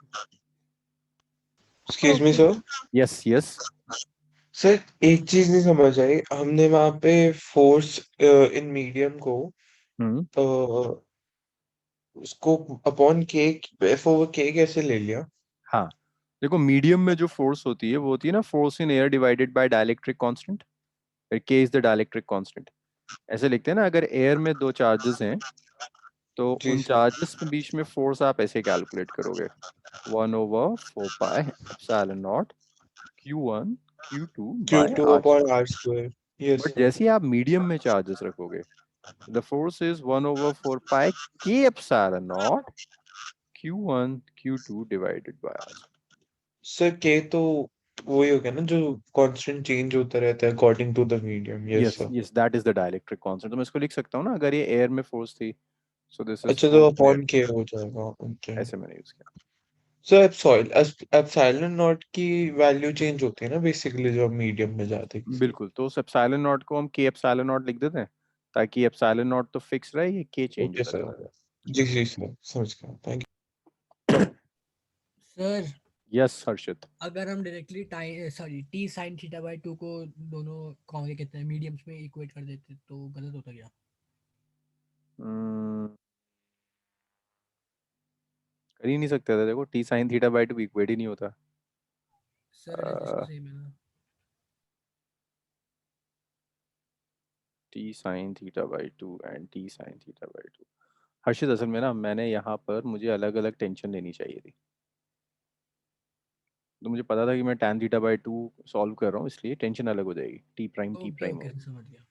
Excuse me sir.
Yes yes.
Sir एक चीज नहीं समझ आई, हमने वहां पे फोर्स इन मीडियम को अ, उसको अपॉन के फॉर के कैसे ले लिया?
हाँ देखो, मीडियम में जो फोर्स होती है वो होती है ना force in air divided by dielectric constant, के इज द डाइलेक्ट्रिक कांस्टेंट। ऐसे लिखते हैं ना, अगर एयर में दो चार्जेस हैं तो
जी
उन
सर।
चार्जेस के बीच में फोर्स आप ऐसे कैलकुलेट करोगे, 1/4 pi epsilon naught Q1 Q2 by
Q2
R
upon
square.
R square. Yes
but
sir.
जैसे ही आप मीडियम में चार्जेस रखोगे, the force is 1/4 pi K epsilon naught Q1 Q2 divided by R।
Sir के तो वही हो गया ना जो कांस्टेंट चेंज होता रहता है according to the medium. Yes
yes
sir.
Yes, that is the dielectric constant. तो मैं इसको लिख सकता हूँ ना, अगर ये एयर में फोर्स थी, सो दिस इज
अच्छा, तो
फोर्स
अपॉन
एयर,
के हो जाएगा। ओके
ऐसे मैंने यूज किया।
सर। एप्सिलॉन नॉट की वैल्यू चेंज होती है ना बेसिकली जब मीडियम में जाते हैं।
बिल्कुल, तो उस एप्सिलॉन नॉट को हम के एप्सिलॉन नॉट लिख देते हैं, ताकि एप्सिलॉन नॉट तो फिक्स रहे, ये के चेंज
ओके
होता
सर।
रहता
जी जी सर, समझ गया। थैंक
सर
है। यस हर्षित।
अगर हम directly T sine theta by 2 को दोनों कौन कहते हैं मीडियम्स में इक्वेट कर देते तो गलत होता क्या?
कर ही नहीं सकते थे, देखो t sine theta by 2 equate ही नहीं होता।
सर एनालिसिस तो सेम है ना?
T sine theta by 2 and t sine theta by 2। Harshit असल में ना, मैंने यहाँ पर मुझे अलग अलग टेंशन लेनी चाहिए थी, तो मुझे पता था कि मैं tan थीटा बाय 2 सॉल्व कर रहा हूँ, इसलिए टेंशन अलग हो जाएगी, टी प्राइम
ओके
होगी।
ओके समझ गया।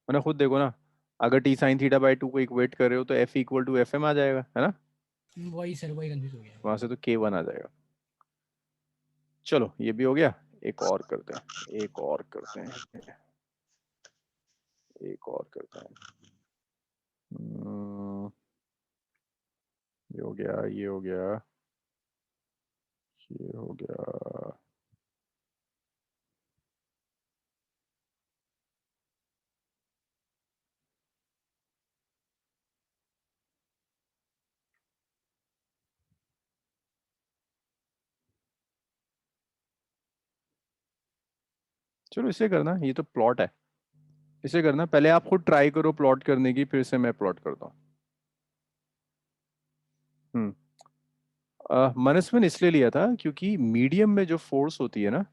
मैंने खुद देखो ना, अगर टी साइन थीटा बाय 2 को इक्वेट कर रहे हो तो f equal to f m आ जाएगा, है ना?
वही सर, वही कंफ्यूज हो गया।
वहां से तो k1 आ जाएगा। चलो ये भी हो गया, एक और करते हैं, एक और करते हैं, एक और करते हैं। ये हो गया, ये हो गया, ये हो गया। चलो इसे करना, ये तो प्लॉट है, इसे करना। पहले आप खुद ट्राई करो प्लॉट करने की, फिर से मैं प्लॉट करता हूँ। मनस्विन इसलिए लिया था क्योंकि मीडियम में जो फोर्स होती है ना,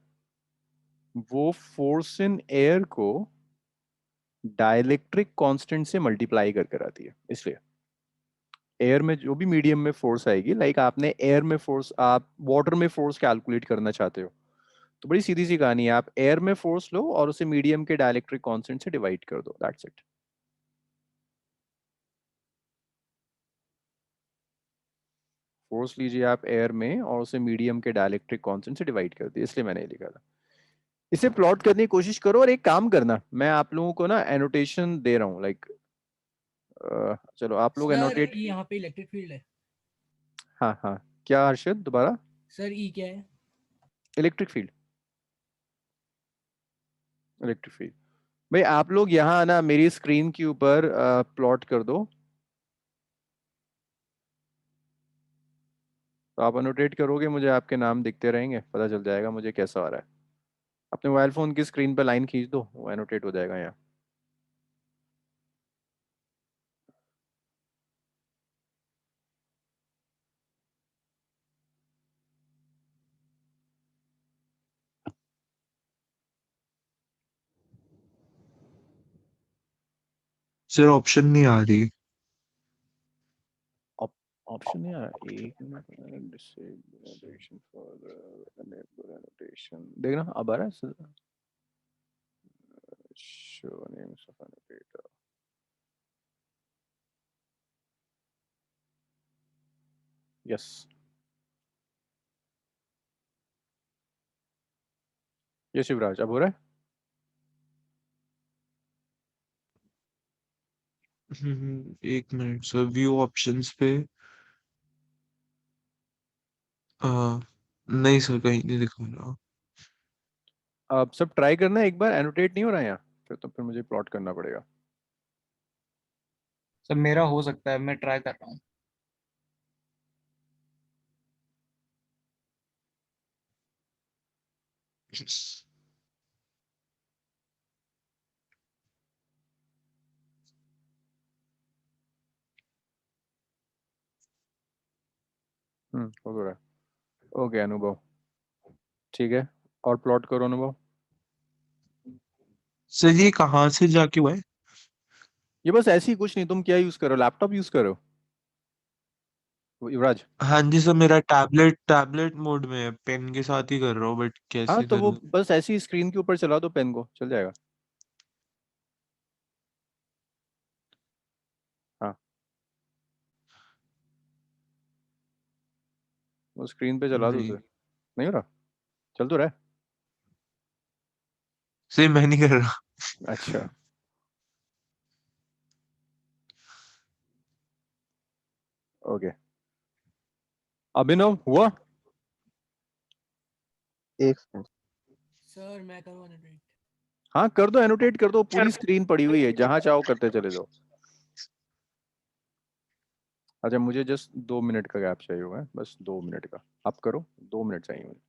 वो फोर्स इन एयर को डाइलेक्ट्रिक कांस्टेंट से मल्टीप्लाई करके आती है, इसलिए एयर में जो भी मीडियम में फोर्स आएगी, लाइक आपने एयर में फोर्स, आप वाटर में फोर्स कैलकुलेट करना चाहते हो, तो बड़ी सीधी सी कहानी है, आप एयर में फोर्स लो और उसे मीडियम के डाइलेक्ट्रिक कांस्टेंट से डिवाइड कर दो, दैट्स इट। फोर्स लीजिए आप एयर में और उसे मीडियम के डाइलेक्ट्रिक कांस्टेंट से डिवाइड कर दिया, इसलिए मैंने ये लिखा था। इसे प्लॉट करने की कोशिश करो और एक काम करना, मैं आप लोगों को ना एनोटेशन दे रहा हूँ, लाइक चलो आप लोग
सर
एनोटेट।
ई यहाँ पे इलेक्ट्रिक फील्ड है।
हाँ हाँ, क्या हर्षद, दोबारा?
सर ई क्या है?
Electric field, electric field. भाई आप लोग यहाँ ना मेरी स्क्रीन के ऊपर प्लॉट कर दो, तो आप अनोटेट करोगे, मुझे आपके नाम दिखते रहेंगे, पता चल जाएगा मुझे कैसा आ रहा है। अपने मोबाइल फोन की स्क्रीन पर लाइन खींच दो, वो एनोटेट हो जाएगा यहाँ।
सर ऑप्शन नहीं आ रही।
ऑप्शन है एक minute, disable annotation for enable annotation, देखना अब आ रहा है। Show names of एनोटेटर, yes. ये शिवराज अब हो रहा है।
एक मिनट सर, व्यू ऑप्शंस पे नहीं सर, कहीं नहीं दिखा रहा।
अब सब ट्राई करना है एक बार, एनोटेट नहीं हो रहा है यहाँ, फिर मुझे प्लॉट करना पड़ेगा।
सब मेरा हो सकता है, मैं ट्राई कर रहा हूँ।
हो रहा है। ओके अनुभव, ठीक है, और प्लॉट करो अनुभव।
सर ये कहाँ से जाके हुआ है?
ये बस ऐसे ही, कुछ नहीं, तुम क्या यूज करो, लैपटॉप यूज करो युवराज?
हाँ जी सर, मेरा टैबलेट मोड में है, पेन के साथ ही कर रहा हूँ, बट
हाँ
कैसे
तो वो
करूँ?
बस ऐसी स्क्रीन के ऊपर चला दो पेन को, चल जाएगा। हाँ, वो स्क्रीन पे चला दो
नहीं
उसे। नहीं हो रहा? चल तो रहा है।
सर मैं नहीं कर रहा।
अच्छा, ओके। अभिनव हुआ?
एक सेकंड।
सर मैं करूँ एनोटेट?
हाँ कर दो, एनोटेट कर दो, पूरी स्क्रीन पड़ी हुई है, जहां चाहो करते चले जाओ। अच्छा मुझे जस्ट 2 मिनट का गैप चाहिए हुआ है, बस 2 मिनट का, आप करो, 2 मिनट चाहिए मुझे।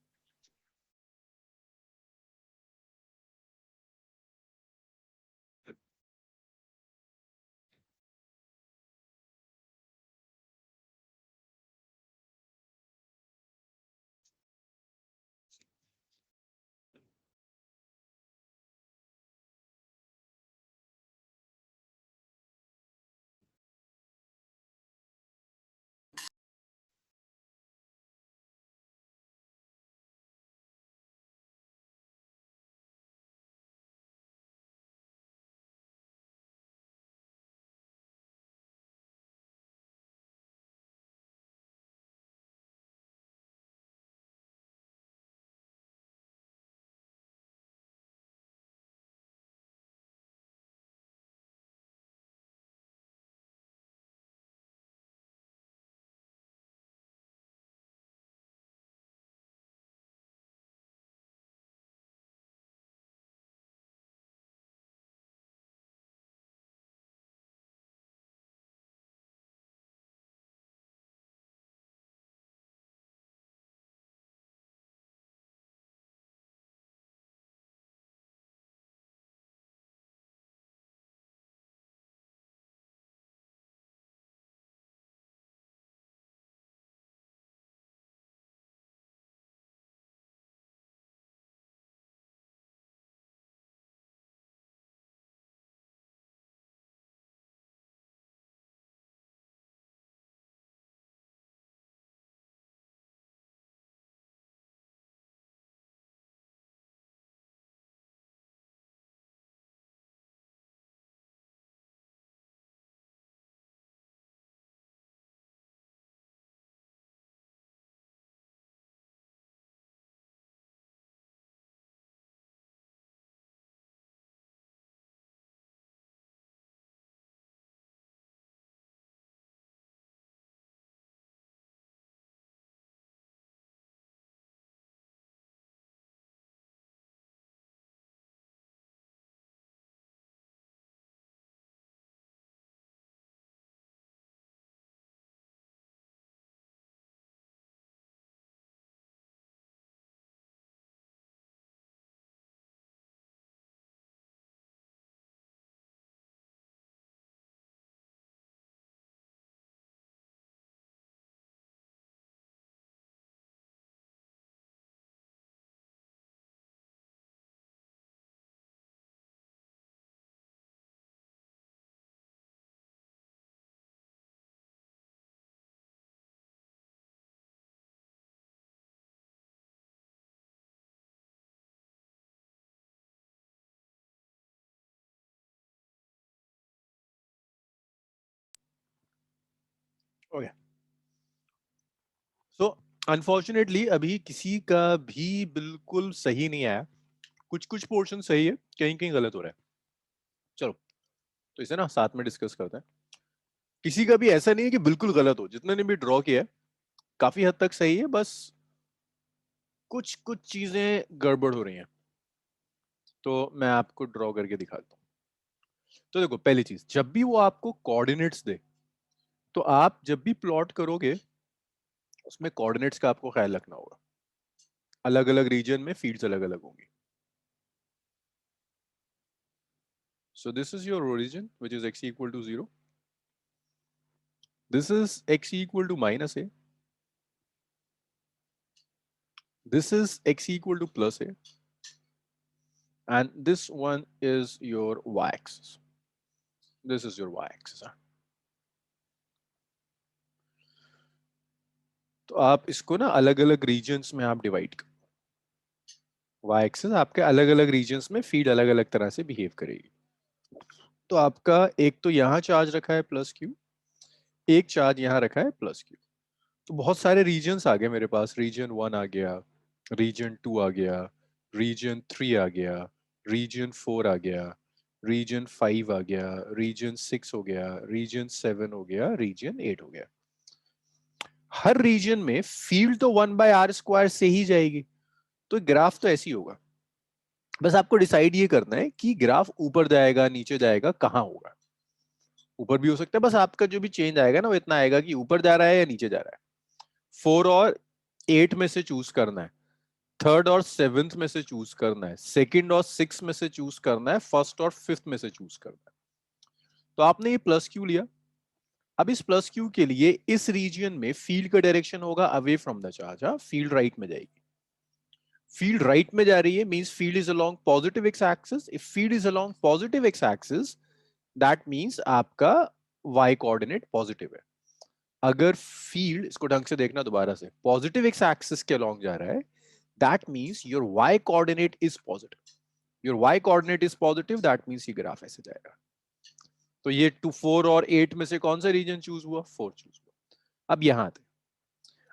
ओके, सो अनफॉर्चुनेटली अभी किसी का भी बिल्कुल सही नहीं आया, कुछ कुछ पोर्शन सही है, कहीं कहीं गलत हो रहा है। चलो तो इसे ना साथ में डिस्कस करते हैं। किसी का भी ऐसा नहीं है कि बिल्कुल गलत हो, जितने ने भी ड्रॉ किया है काफी हद तक सही है, बस कुछ कुछ चीजें गड़बड़ हो रही हैं, तो मैं आपको ड्रॉ करके दिखाता हूँ। तो देखो, पहली चीज, जब भी वो आपको कोऑर्डिनेट्स दे तो आप जब भी प्लॉट करोगे उसमें कोऑर्डिनेट्स का आपको ख्याल रखना होगा। अलग अलग रीजन में फील्ड्स अलग अलग होंगी। So this is your origin, which is x equal to 0. This is x equal to minus a. This is x equal to plus a. And this one is your y-axis. This is your y-axis. तो आप इसको ना अलग अलग regions में आप divide करो। y-axis आपके अलग अलग रीजन्स में फील्ड अलग अलग तरह से बिहेव करेगी। तो आपका एक तो यहाँ चार्ज रखा है प्लस क्यू, एक चार्ज यहाँ रखा है प्लस क्यू। तो बहुत सारे रीजन्स आ गए मेरे पास। रीजन 1 आ गया, रीजन 2 आ गया, रीजन 3 आ गया, रीजन 4 आ गया, रीजन 5 आ गया, रीजन 6 हो गया, रीजन 7 हो गया, रीजन 8 हो गया। हर रीजन में फील्ड तो 1/r² से ही जाएगी, तो ग्राफ तो ऐसी होगा। बस आपको डिसाइड ये करना है कि ग्राफ ऊपर जाएगा नीचे जाएगा कहाँ होगा। ऊपर भी हो सकता है, बस आपका जो भी चेंज आएगा ना वो इतना आएगा कि ऊपर जा रहा है या नीचे जा रहा है। 4 और 8 में से चूज करना है, 3rd और 7th में से चूज करना है, 2nd और 6th में से चूज करना है, 1st और 5th में से चूज करना है। तो आपने ये प्लस क्यू लिया। अब इस प्लस क्यू के लिए इस रीजन में फील्ड का डायरेक्शन होगा away from the charge. Field right में जाएगी। फील्ड राइट में जा रही है means field is along positive x axis. If field is along positive x axis that means आपका y कोऑर्डिनेट पॉजिटिव है। अगर फील्ड, इसको ढंग से देखना दोबारा से, पॉजिटिव एक्स एक्सिस के अलोंग जा रहा है that means your y coordinate is positive. Your y coordinate is positive, that means ये ग्राफ ऐसे जाएगा। तो ये 2, 4 और 8 में से कौन सा रीजन चूज हुआ? 4 चूज हुआ। अब यहां आते,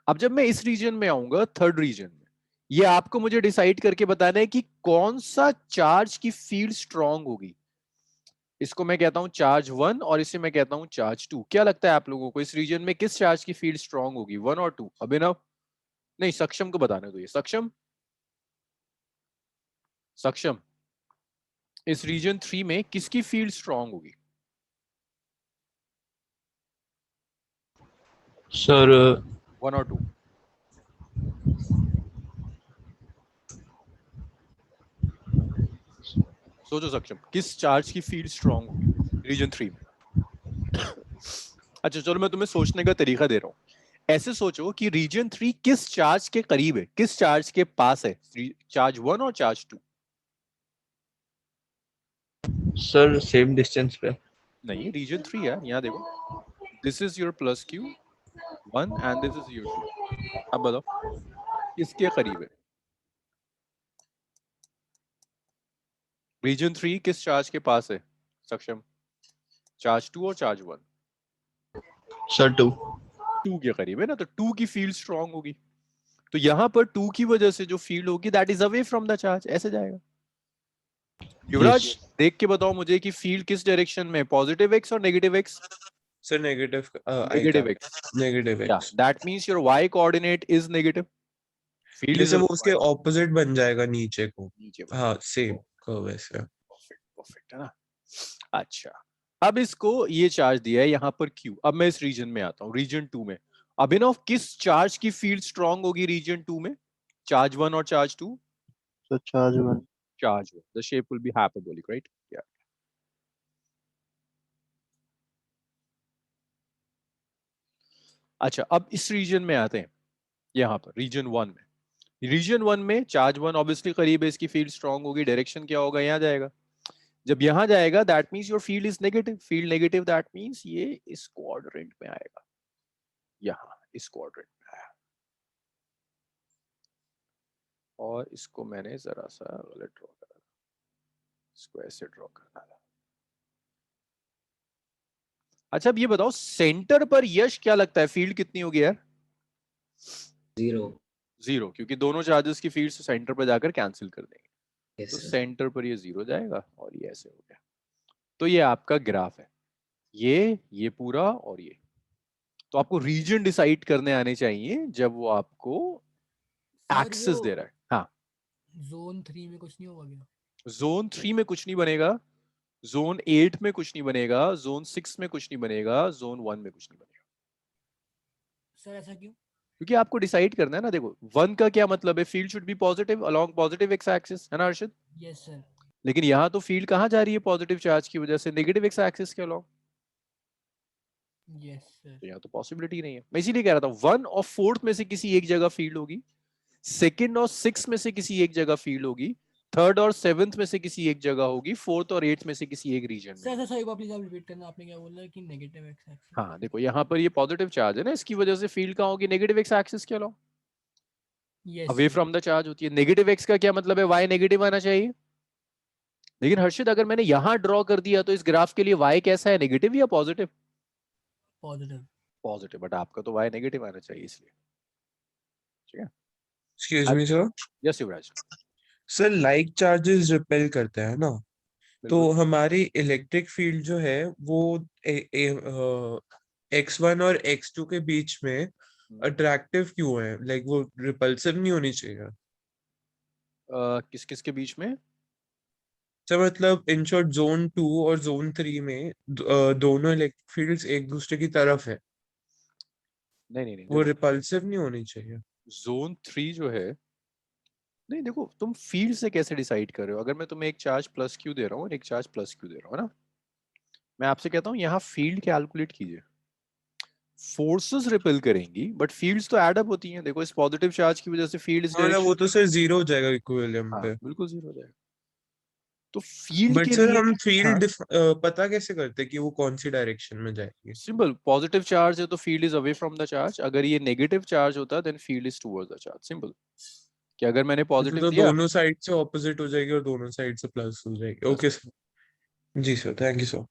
अब जब मैं इस रीजन में आऊंगा, थर्ड रीजन में, ये आपको मुझे डिसाइड करके बताना है कि कौन सा चार्ज की फील्ड स्ट्रांग होगी। इसको मैं कहता हूं चार्ज 1 और इसे मैं कहता हूं चार्ज 2। क्या लगता है आप लोगों को इस रीजन में किस चार्ज की फील्ड स्ट्रांग होगी, 1 और 2? अभिनव, नहीं सक्षम को बताने दो। ये सक्षम, सक्षम, इस रीजन 3 में किसकी फील्ड स्ट्रांग होगी?
सर
1 और 2? सोचो सक्षम, किस चार्ज की फील्ड स्ट्रांग होगी रीजन 3 में? अच्छा चलो मैं तुम्हें सोचने का तरीका दे रहा हूं। ऐसे सोचो कि रीजन 3 किस चार्ज के करीब है, किस चार्ज के पास है, चार्ज 1 और चार्ज 2?
सर सेम डिस्टेंस पे।
नहीं, रीजन 3 है, यहां देखो, this is your plus Q 1 and this is your 2। अब बताओ किसके करीब है? रीजन 3 किस चार्ज के पास है सक्षम? चार्ज 2 और चार्ज 1?
सर 2।
2 के करीब है ना, तो 2 की फील्ड स्ट्रांग होगी। तो यहां पर 2 की वजह से जो फील्ड होगी that is away from the charge, ऐसे जाएगा। युवराज देख के बताओ मुझे कि फील्ड किस डायरेक्शन में, पॉजिटिव एक्स और negative x?
Sir negative
negative x.
Negative
या
x.
That means your y coordinate is negative. Field is
जैसे वो उसके ऑपोजिट बन जाएगा नीचे को।
नीचे।
हाँ सेम कर्व वैसे।
परफेक्ट, परफेक्ट है ना। अच्छा, अब इसको ये चार्ज दिया है यहाँ पर Q। अब मैं इस रीजन में आता हूँ, रीजन 2 में। अभिनव किस चार्ज की फील्ड स्ट्रांग होगी रीजन 2 में, चार्ज 1 और charge 2?
So charge 1.
Charge 1, the shape will be hyperbolic, right? Yeah. अच्छा, अब इस रीजन में आते हैं, यहाँ पर रीजन 1 में। रीजन 1 में चार्ज 1 ऑब्वियसली करीब है, इसकी फील्ड स्ट्रांग होगी। डायरेक्शन क्या होगा, यहाँ जाएगा। जब यहाँ जाएगा that means your field is negative. Field negative that means ये इस क्वाड्रेंट में आएगा, यहाँ इस क्वाड्रेंट में आया। और इसको मैंने जरा सा गलत ड्रॉ करा, इसको ऐसे ड्रॉ करना था। अच्छा अब ये बताओ सेंटर पर यश क्या लगता है फील्ड कितनी होगी यार? 0 क्योंकि दोनों चार्जेस की फील्ड सेंटर पर जाकर कैंसिल कर देंगे। तो सेंटर पर ये 0 जाएगा और ये ऐसे हो गया। तो ये आपका ग्राफ है, ये पूरा और ये। तो आपको रीजन डिसाइड करने आने चाहिए जब वो आपको
सर
एक्सेस
वो
दे रहा है। हाँ,
जोन 3 में कुछ नहीं होगा क्या?
जोन 3 में कुछ नहीं बनेगा, जोन 8 में कुछ नहीं बनेगा, जोन 6 में कुछ नहीं बनेगा, जोन 1 में कुछ नहीं बनेगा।
सर ऐसा क्यों?
क्योंकि आपको डिसाइड करना है ना। देखो 1 का क्या मतलब है, field should be positive along positive x axis, है ना अर्शद?
Yes sir.
लेकिन यहाँ तो फील्ड कहाँ जा रही है पॉजिटिव चार्ज की वजह से, नेगेटिव एक्स एक्सिस के अलोंग।
Yes sir.
तो यहाँ तो पॉसिबिलिटी नहीं है। मैं इसीलिए कह रहा था 1 और 4th में से किसी एक जगह फील्ड होगी, 2nd और 6th में से किसी एक जगह फील्ड होगी, 3rd और 7th में से किसी एक जगह होगी, 4th और 8th में से किसी एक रीजन में।
सर एक बार प्लीज आप रिपीट करना, आपने क्या बोला कि नेगेटिव एक्स एक्सिस?
हाँ देखो यहाँ पर ये पॉजिटिव चार्ज है ना, इसकी वजह से फील्ड कहाँ होगी, नेगेटिव एक्स एक्सिस के along,
yes
away
sir.
From the charge होती है। नेगेटिव एक्स का क्या मतलब है, वाई नेगेटिव आना चाहिए। लेकिन हर्षित अगर मैंने यहां ड्रॉ कर दिया तो इस ग्राफ के लिए वाई कैसा है, नेगेटिव या पॉजिटिव?
पॉजिटिव।
पॉजिटिव, बट आपका तो वाई नेगेटिव आना चाहिए इसलिए। ठीक है,
एक्सक्यूज मी सर।
यस युवराज।
सर लाइक चार्जेस रिपेल करते हैं ना, तो
बिल्कुल।
हमारी इलेक्ट्रिक फील्ड जो है वो x1 और x2 के बीच में अट्रैक्टिव क्यों है, लाइक वो रिपल्सिव नहीं होनी चाहिए?
किस किस के बीच में?
सर मतलब इन शॉर्ट जोन 2 और जोन 3 में दोनों इलेक्ट्रिक फील्ड्स एक दूसरे की तरफ है,
नहीं नहीं नहीं,
वो
देखो
रिपल्सिव नहीं होनी चाहिए?
जोन 3 जो है, नहीं देखो तुम फील्ड से कैसे डिसाइड कर रहे हो। अगर मैं तुम्हें एक चार्ज प्लस क्यू दे रहा हूँ और एक चार्ज प्लस क्यू दे रहा हूँ ना, मैं आपसे कहता हूँ यहाँ फील्ड कैलकुलेट कीजिए। फोर्सेस रिपेल करेंगी बट फील्ड्स तो एड अप होती हैं। देखो इस पॉजिटिव चार्ज की वजह से फील्ड इस
हाँ मतलब वो
डायरेक्शन
तो सर जीरो हो जाएगा इक्विलिब्रियम
हाँ
पे।
बिल्कुल 0 हो जाएगा। तो फील्ड
बट
के
सर
लिए
हम
हाँ
फील्ड पता कैसे करते हैं कि वो कौन सी डायरेक्शन में जाएगी?
सिंपल, पॉजिटिव चार्ज है तो field is away from the charge, अगर ये नेगेटिव चार्ज होता then field is towards the charge. Simple, कि अगर मैंने
इसमें
पॉजिटिव
तो
दिया।
दोनों साइड से ऑपोजिट हो जाएगी और दोनों साइड से प्लस हो जाएगी।
बस
ओके सर। जी सर, थैंक यू सर।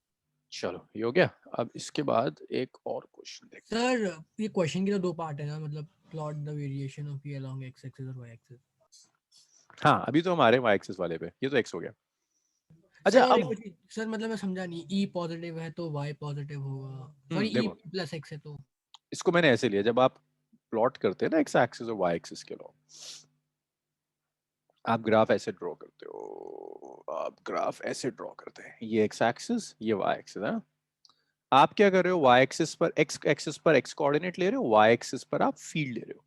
चलो ये हो गया। अब इसके बाद एक और क्वेश्चन देखते हैं।
सर ये क्वेश्चन की तो दो पार्ट है ना, मतलब plot the variation of P along x axis और वाई एक्सिस।
हाँ अभी तो हमारे वाई एक्सिस वाले पे, ये तो एक्स हो गया। अच्छा
सर और एक
अब
चीज सर, मतलब मैं समझा नहीं, ई पॉजिटिव है तो वाई पॉजिटिव होगा, सॉरी ई
देखो
प्लस एक्स है तो।
इसको मैंने ऐसे लिया, जब आप प्लॉट करते हैं ना एक्स एक्सिस और वाई एक्सिस के लॉ, आप ग्राफ ऐसे ड्रॉ करते हो, आप ग्राफ ऐसे ड्रॉ करते हैं, ये एक्स एक्सिस ये वाई एक्सिस है। आप क्या कर रहे हो, वाई एक्सिस पर एक्स कोऑर्डिनेट ले रहे हो, वाई एक्सिस पर आप फील्ड ले रहे हो।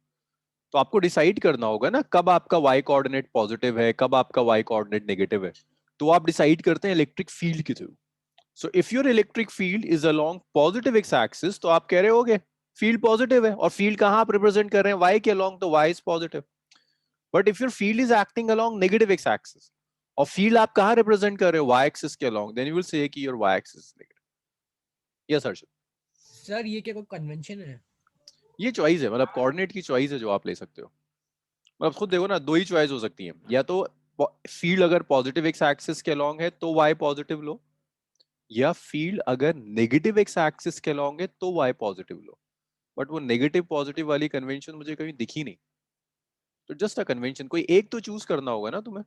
तो आपको डिसाइड करना होगा ना कब आपका वाई कोऑर्डिनेट पॉजिटिव है, कब आपका वाई कोऑर्डिनेट नेगेटिव है। तो आप डिसाइड करते हैं इलेक्ट्रिक फील्ड के through. So if your electric field is along positive x axis तो आप कह रहे होगे फील्ड पॉजिटिव है, और फील्ड कहां आप रिप्रेजेंट कर रहे हैं, वाई के अलोंग, तो y is positive. But if your field is acting along negative x axis और फील्ड आप कहां रिप्रेजेंट कर रहे हो, वाई एक्सिस के along, then you will say कि your y axis is negative. Yes Harshit.
Sir ये क्या कोई कन्वेंशन है?
ये चॉइस है, मतलब कोऑर्डिनेट की चॉइस है जो आप ले सकते हो। मतलब खुद देखो ना, दो ही चॉइस हो सकती है, या तो फील्ड अगर पॉजिटिव एक्स एक्सिस के अलोंग है तो वाई पॉजिटिव लो, या फील्ड अगर नेगेटिव एक्स एक्सिस के अलोंग है तो वाई पॉजिटिव लो। बट वो नेगेटिव पॉजिटिव वाली कन्वेंशन मुझे कहीं दिखी नहीं। तो जस्ट अ कन्वेंशन, कोई एक तो चूज करना होगा ना तुम्हें,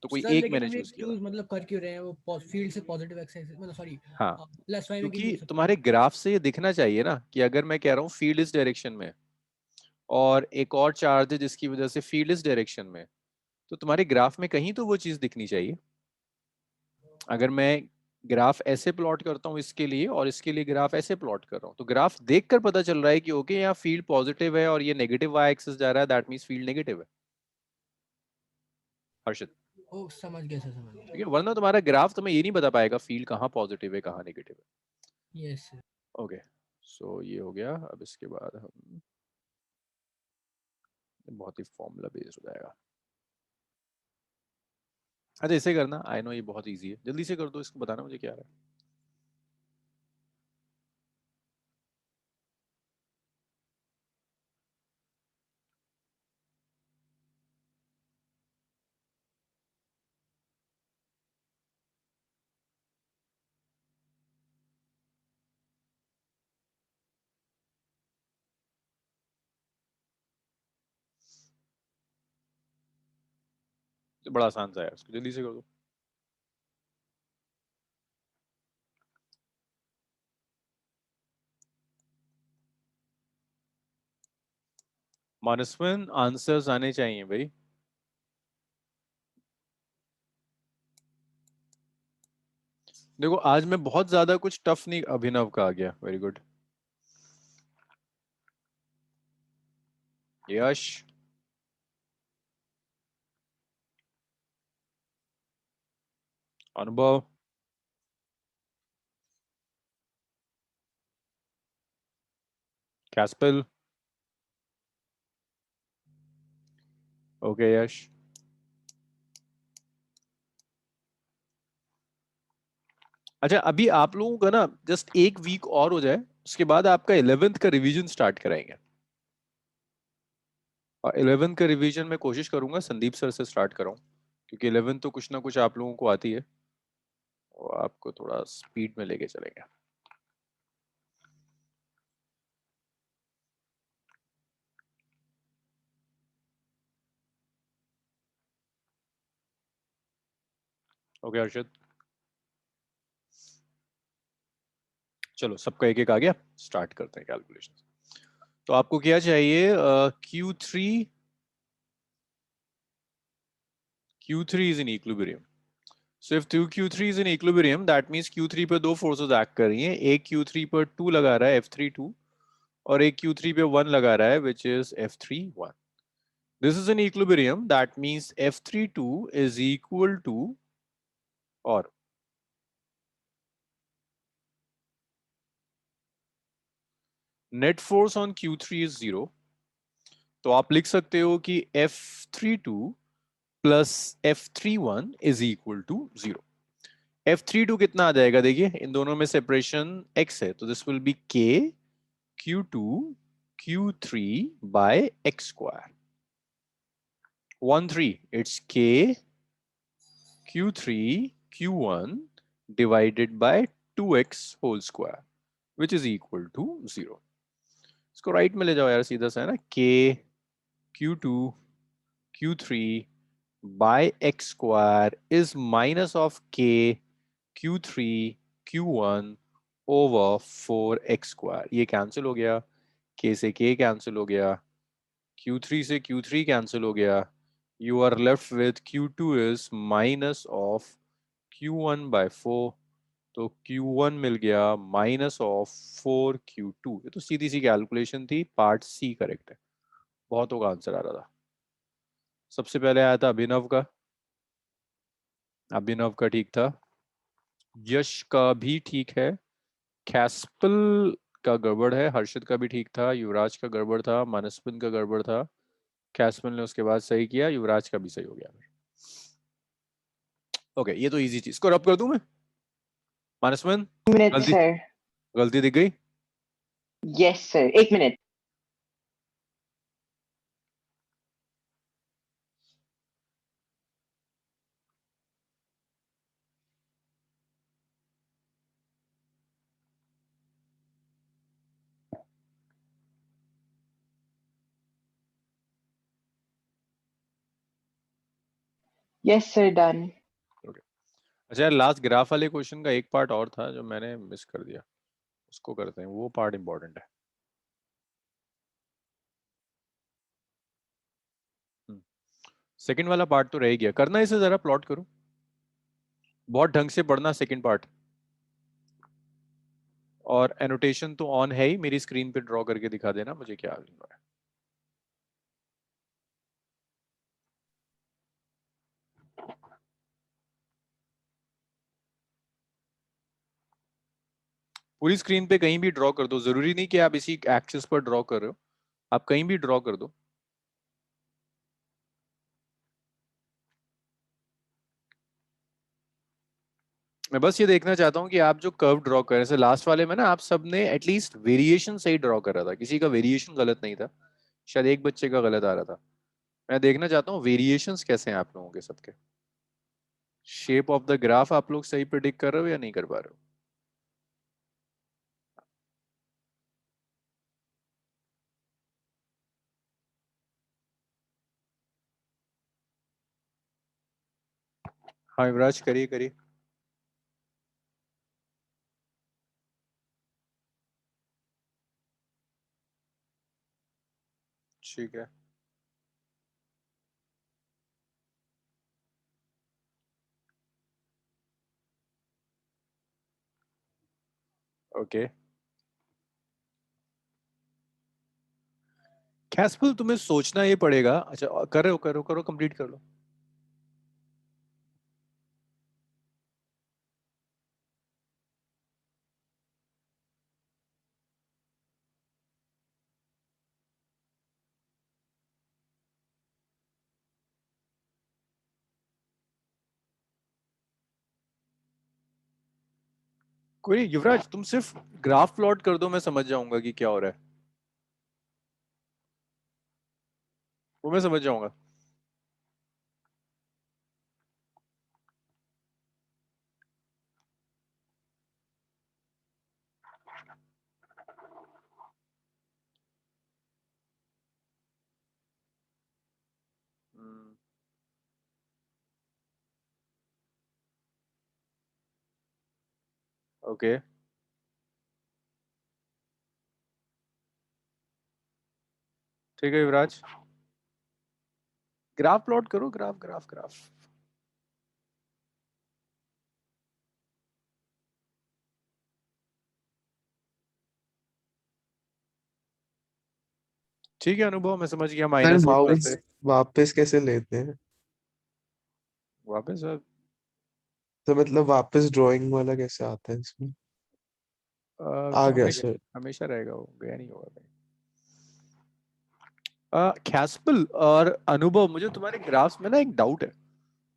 तो कोई
सर
एक
लेकिन
मैंने
हम ये
चूज किया था।
चूज मतलब कर क्यों रहे हैं, वो फील्ड से पॉजिटिव एक्स एक्सिस मतलब सॉरी
हाँ
प्लस वाई में क्यों नहीं
क्योंकि
हो सकता?
तुम्हारे ग्राफ से ये दिखना चाहिए ना कि अगर मैं कह रहा हूँ फील्ड इस डायरेक्शन में और एक और चार्ज है जिसकी वजह से फील्ड इस डायरेक्शन में, तो तुम्हारे ग्राफ में कहीं तो वो चीज दिखनी चाहिए। अगर मैं ग्राफ ऐसे प्लॉट करता हूँ इसके लिए और इसके लिए ग्राफ ऐसे प्लॉट कर रहा हूँ, तो ग्राफ देखकर पता चल रहा है कि ओके यहाँ फील्ड पॉजिटिव है और ये नेगेटिव वाई एक्सिस जा रहा है, दैट मींस फील्ड नेगेटिव है। हर्षित
ओ समझ गया सर, समझ गया।
ठीक है, वरना तुम्हारा ग्राफ तुम्हें ये नहीं बता पाएगा फील्ड कहाँ पॉजिटिव है कहाँ नेगेटिव है।
Yes sir.
ओके सो ये हो गया। अब इसके बाद हम बहुत ही फॉर्मूला बेस्ड हो जाएगा। अच्छा इसे करना, आई नो ये बहुत इजी है, जल्दी से कर दो इसको, बताना मुझे क्या आ रहा है। तो बड़ा आसान सा है, उसको जल्दी से कर दो। मानसवन आंसर्स आने चाहिए भाई। देखो आज मैं बहुत ज्यादा कुछ टफ नहीं, अभिनव का आ गया, वेरी गुड। यश, अनुभव, कैस्पल, ओके यश। अच्छा अभी आप लोगों का ना जस्ट एक वीक और हो जाए, उसके बाद आपका 11th का रिवीजन स्टार्ट कराएंगे। और 11th का रिवीजन मैं कोशिश करूंगा संदीप सर से स्टार्ट कराऊं, क्योंकि 11th तो कुछ ना कुछ आप लोगों को आती है, और आपको थोड़ा स्पीड में लेके चलेंगे। ओके अर्षद, चलो सबका एक एक आ गया, स्टार्ट करते हैं कैलकुलेशन। तो आपको क्या चाहिए, Q3 is in equilibrium. So if Q3 is in equilibrium, that means Q3 पे दो फोर्सेस एक्ट कर रही हैं, एक Q3 पर 2 लगा रहा है F32, और एक Q3 पे 1 लगा रहा है which is F31. This is in equilibrium, that means F32 is equal to, और net force on Q3 is 0, तो आप लिख सकते हो कि F32 plus F31 is equal to 0. F32 कितना आ जाएगा, देखिए इन दोनों में सेपरेशन x है, तो this will be K Q2 Q3 by x square. 1 3, it's K Q3 Q1 divided by 2x whole square, which is equal to 0. इसको right में ले जाओ यार, सीधा सा है ना, K Q2 Q3 by x square is minus of K Q3 Q1 over 4x square. ये कैंसिल हो गया, K से K कैंसिल हो गया, Q3 से Q3 कैंसिल हो गया, you are left with Q2 is minus of Q1 by 4, तो Q1 मिल गया minus of 4Q2। ये तो सीधी सी कैलकुलेशन थी, पार्ट सी करेक्ट है, बहुतों का आंसर आ रहा था। सबसे पहले आया था अभिनव का, अभिनव का ठीक था, यश का भी ठीक है, कैस्पल का गड़बड़ है, हर्षद का भी ठीक था, युवराज का गड़बड़ था, मानसपिन का गड़बड़ था, कैस्पल ने उसके बाद सही किया, युवराज का भी सही हो गया। ओके ये तो इजी चीज, इसको रब कर दूं मैं, मानसपिन
मिनट
गलती,
सर।
गलती दिख गई।
यस सर, एक मिनट। Yes sir, done.
अच्छा यार लास्ट ग्राफ वाले क्वेश्चन का एक पार्ट और था जो मैंने मिस कर दिया, उसको करते हैं, वो पार्ट इंपॉर्टेंट है। सेकंड वाला पार्ट तो रह गया, करना इसे जरा प्लॉट करो, बहुत ढंग से पढ़ना सेकंड पार्ट, और एनोटेशन तो ऑन है ही, मेरी स्क्रीन पे ड्रॉ करके दिखा देना मुझे क्या लिखना है। पूरी स्क्रीन पे कहीं भी ड्रॉ कर दो, जरूरी नहीं कि आप इसी एक्सिस पर ड्रॉ कर रहे हो, आप कहीं भी ड्रॉ कर दो। मैं बस ये देखना चाहता हूँ कि आप जो कर्व ड्रॉ कर रहे हैं, जैसे लास्ट वाले में ना आप सबने एटलीस्ट वेरिएशन सही ड्रॉ कर रहा था, किसी का वेरिएशन गलत नहीं था, शायद एक बच्चे का गलत आ रहा था। मैं देखना चाहता हूँ वेरिएशंस कैसे हैं आप लोगों के सबके, शेप ऑफ द ग्राफ आप लोग सही प्रिडिक्ट कर रहे हो या नहीं कर पा रहे हो। हाँ युवराज करिए करिए। ठीक है। ओके कैस्पल तुम्हें सोचना ही पड़ेगा। अच्छा करो करो करो कंप्लीट कर लो। कोई नहीं, युवराज तुम सिर्फ ग्राफ प्लॉट कर दो, मैं समझ जाऊंगा कि क्या हो रहा है, वो मैं समझ जाऊंगा। ओके ठीक है युवराज, ग्राफ प्लॉट करो, ग्राफ ग्राफ ग्राफ। ठीक है अनुभव, मैं समझ गया,
सर
माइनस एक पर
वापस
से
वापस कैसे लेते हैं?
वापस
तो मतलब वापस ड्राइंग वाला कैसे आता है इसमें? आ
तो
गया
हमेशा
सर।
हमेशा रहेगा, वो गया नहीं होगा कहीं। कैस्पल और अनुभव, मुझे तुम्हारे ग्राफ्स में ना एक डाउट है।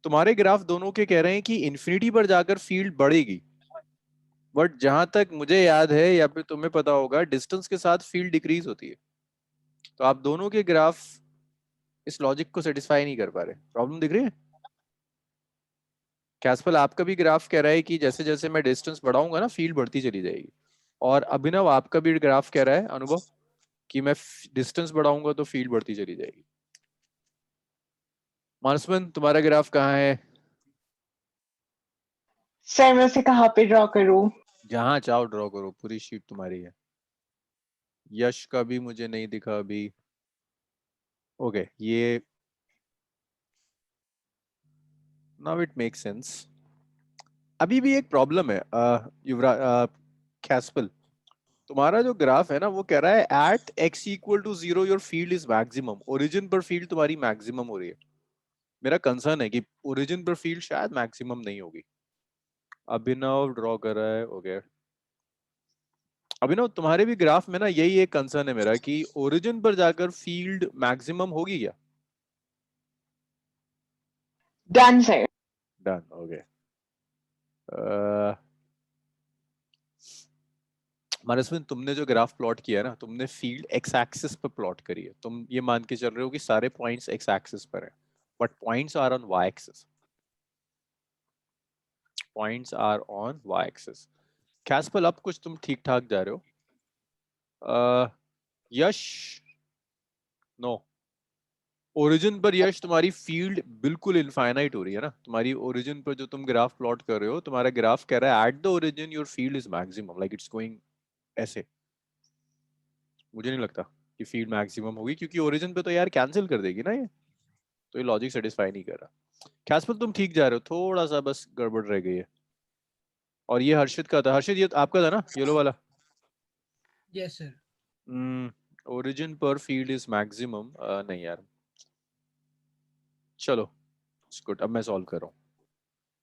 तुम्हारे ग्राफ दोनों के कह रहे हैं कि इन्फिनिटी पर जाकर फील्ड बढ़ेगी, बट जहां तक मुझे याद है या फिर तुम्हें पता होगा, डिस्टेंस के साथ फील्ड डिक्रीज होती है। तो आप दोनों के ग्राफ इस लॉजिक को सेटिस्फाई नहीं कर पा रहे। प्रॉब्लम दिख रही है? कैस्पल आपका भी ग्राफ कह रहा है कि जैसे जैसे मैं डिस्टेंस बढ़ाऊंगा ना फील्ड बढ़ती चली जाएगी, और अभिनव आपका भी ग्राफ कह रहा है अनुभव कि मैं डिस्टेंस बढ़ाऊंगा तो फील्ड बढ़ती चली जाएगी। मानसमन तुम्हारा ग्राफ कहाँ है?
सर मैं उसे कहाँ पे ड्रॉ करूँ?
जहां चाहो ड्रॉ करो, पूरी शीट तुम्हारी है। यश का भी मुझे नहीं दिखा अभी। ओके ये नाउ इट मेक सेंस। अभी भी एक प्रॉब्लम है युवराज कैस्पल, तुम्हारा जो ग्राफ है ना वो कह रहा है at x equal to 0 your field is maximum. Origin पर फील्ड तुम्हारी मैक्सिमम हो रही है। मेरा कंसर्न है कि ओरिजिन पर फील्ड शायद मैक्सिमम नहीं होगी। अभिनव ड्रॉ कर रहा है, ओके। अभिनव तुम्हारे भी ग्राफ में ना यही एक कंसर्न है मेरा कि ओरिजिन पर जाकर फील्ड मैक्सिमम होगी क्या?
Done sir.
Done okay. Manasvin तुमने जो ग्राफ प्लॉट किया है ना, तुमने फील्ड एक्स एक्सिस पर प्लॉट करी है। तुम ये मान के चल रहे हो कि सारे पॉइंट्स एक्स एक्सिस पर है, but points are on y axis. Points are on y axis. कैस्पल अब कुछ तुम ठीक ठाक जा रहे हो। यश नो, ओरिजिन पर यश तुम्हारी फील्ड बिल्कुल इनफाइनाइट हो रही है ना। तुम्हारी ओरिजिन पर जो तुम ग्राफ प्लॉट कर रहे हो, तुम्हारा ग्राफ कह रहा है at the origin your field is maximum, like it's going ऐसे। मुझे नहीं लगता कि फील्ड मैक्सिमम होगी, क्योंकि ओरिजिन पे तो यार कैंसिल कर देगी ना ये, तो ये लॉजिक सेटिस्फाई नहीं कर रहा। कैस्पल तुम ठीक जा रहे हो, थोड़ा सा बस गड़बड़ रह गई है। और ये हर्षित का था। हर्षित ये आपका था ना येलो वाला?
Yes sir.
ओरिजिन पर फील्ड इज मैक्सिमम, नहीं यार। चलो गुड, अब मैं सॉल्व कर रहा हूँ।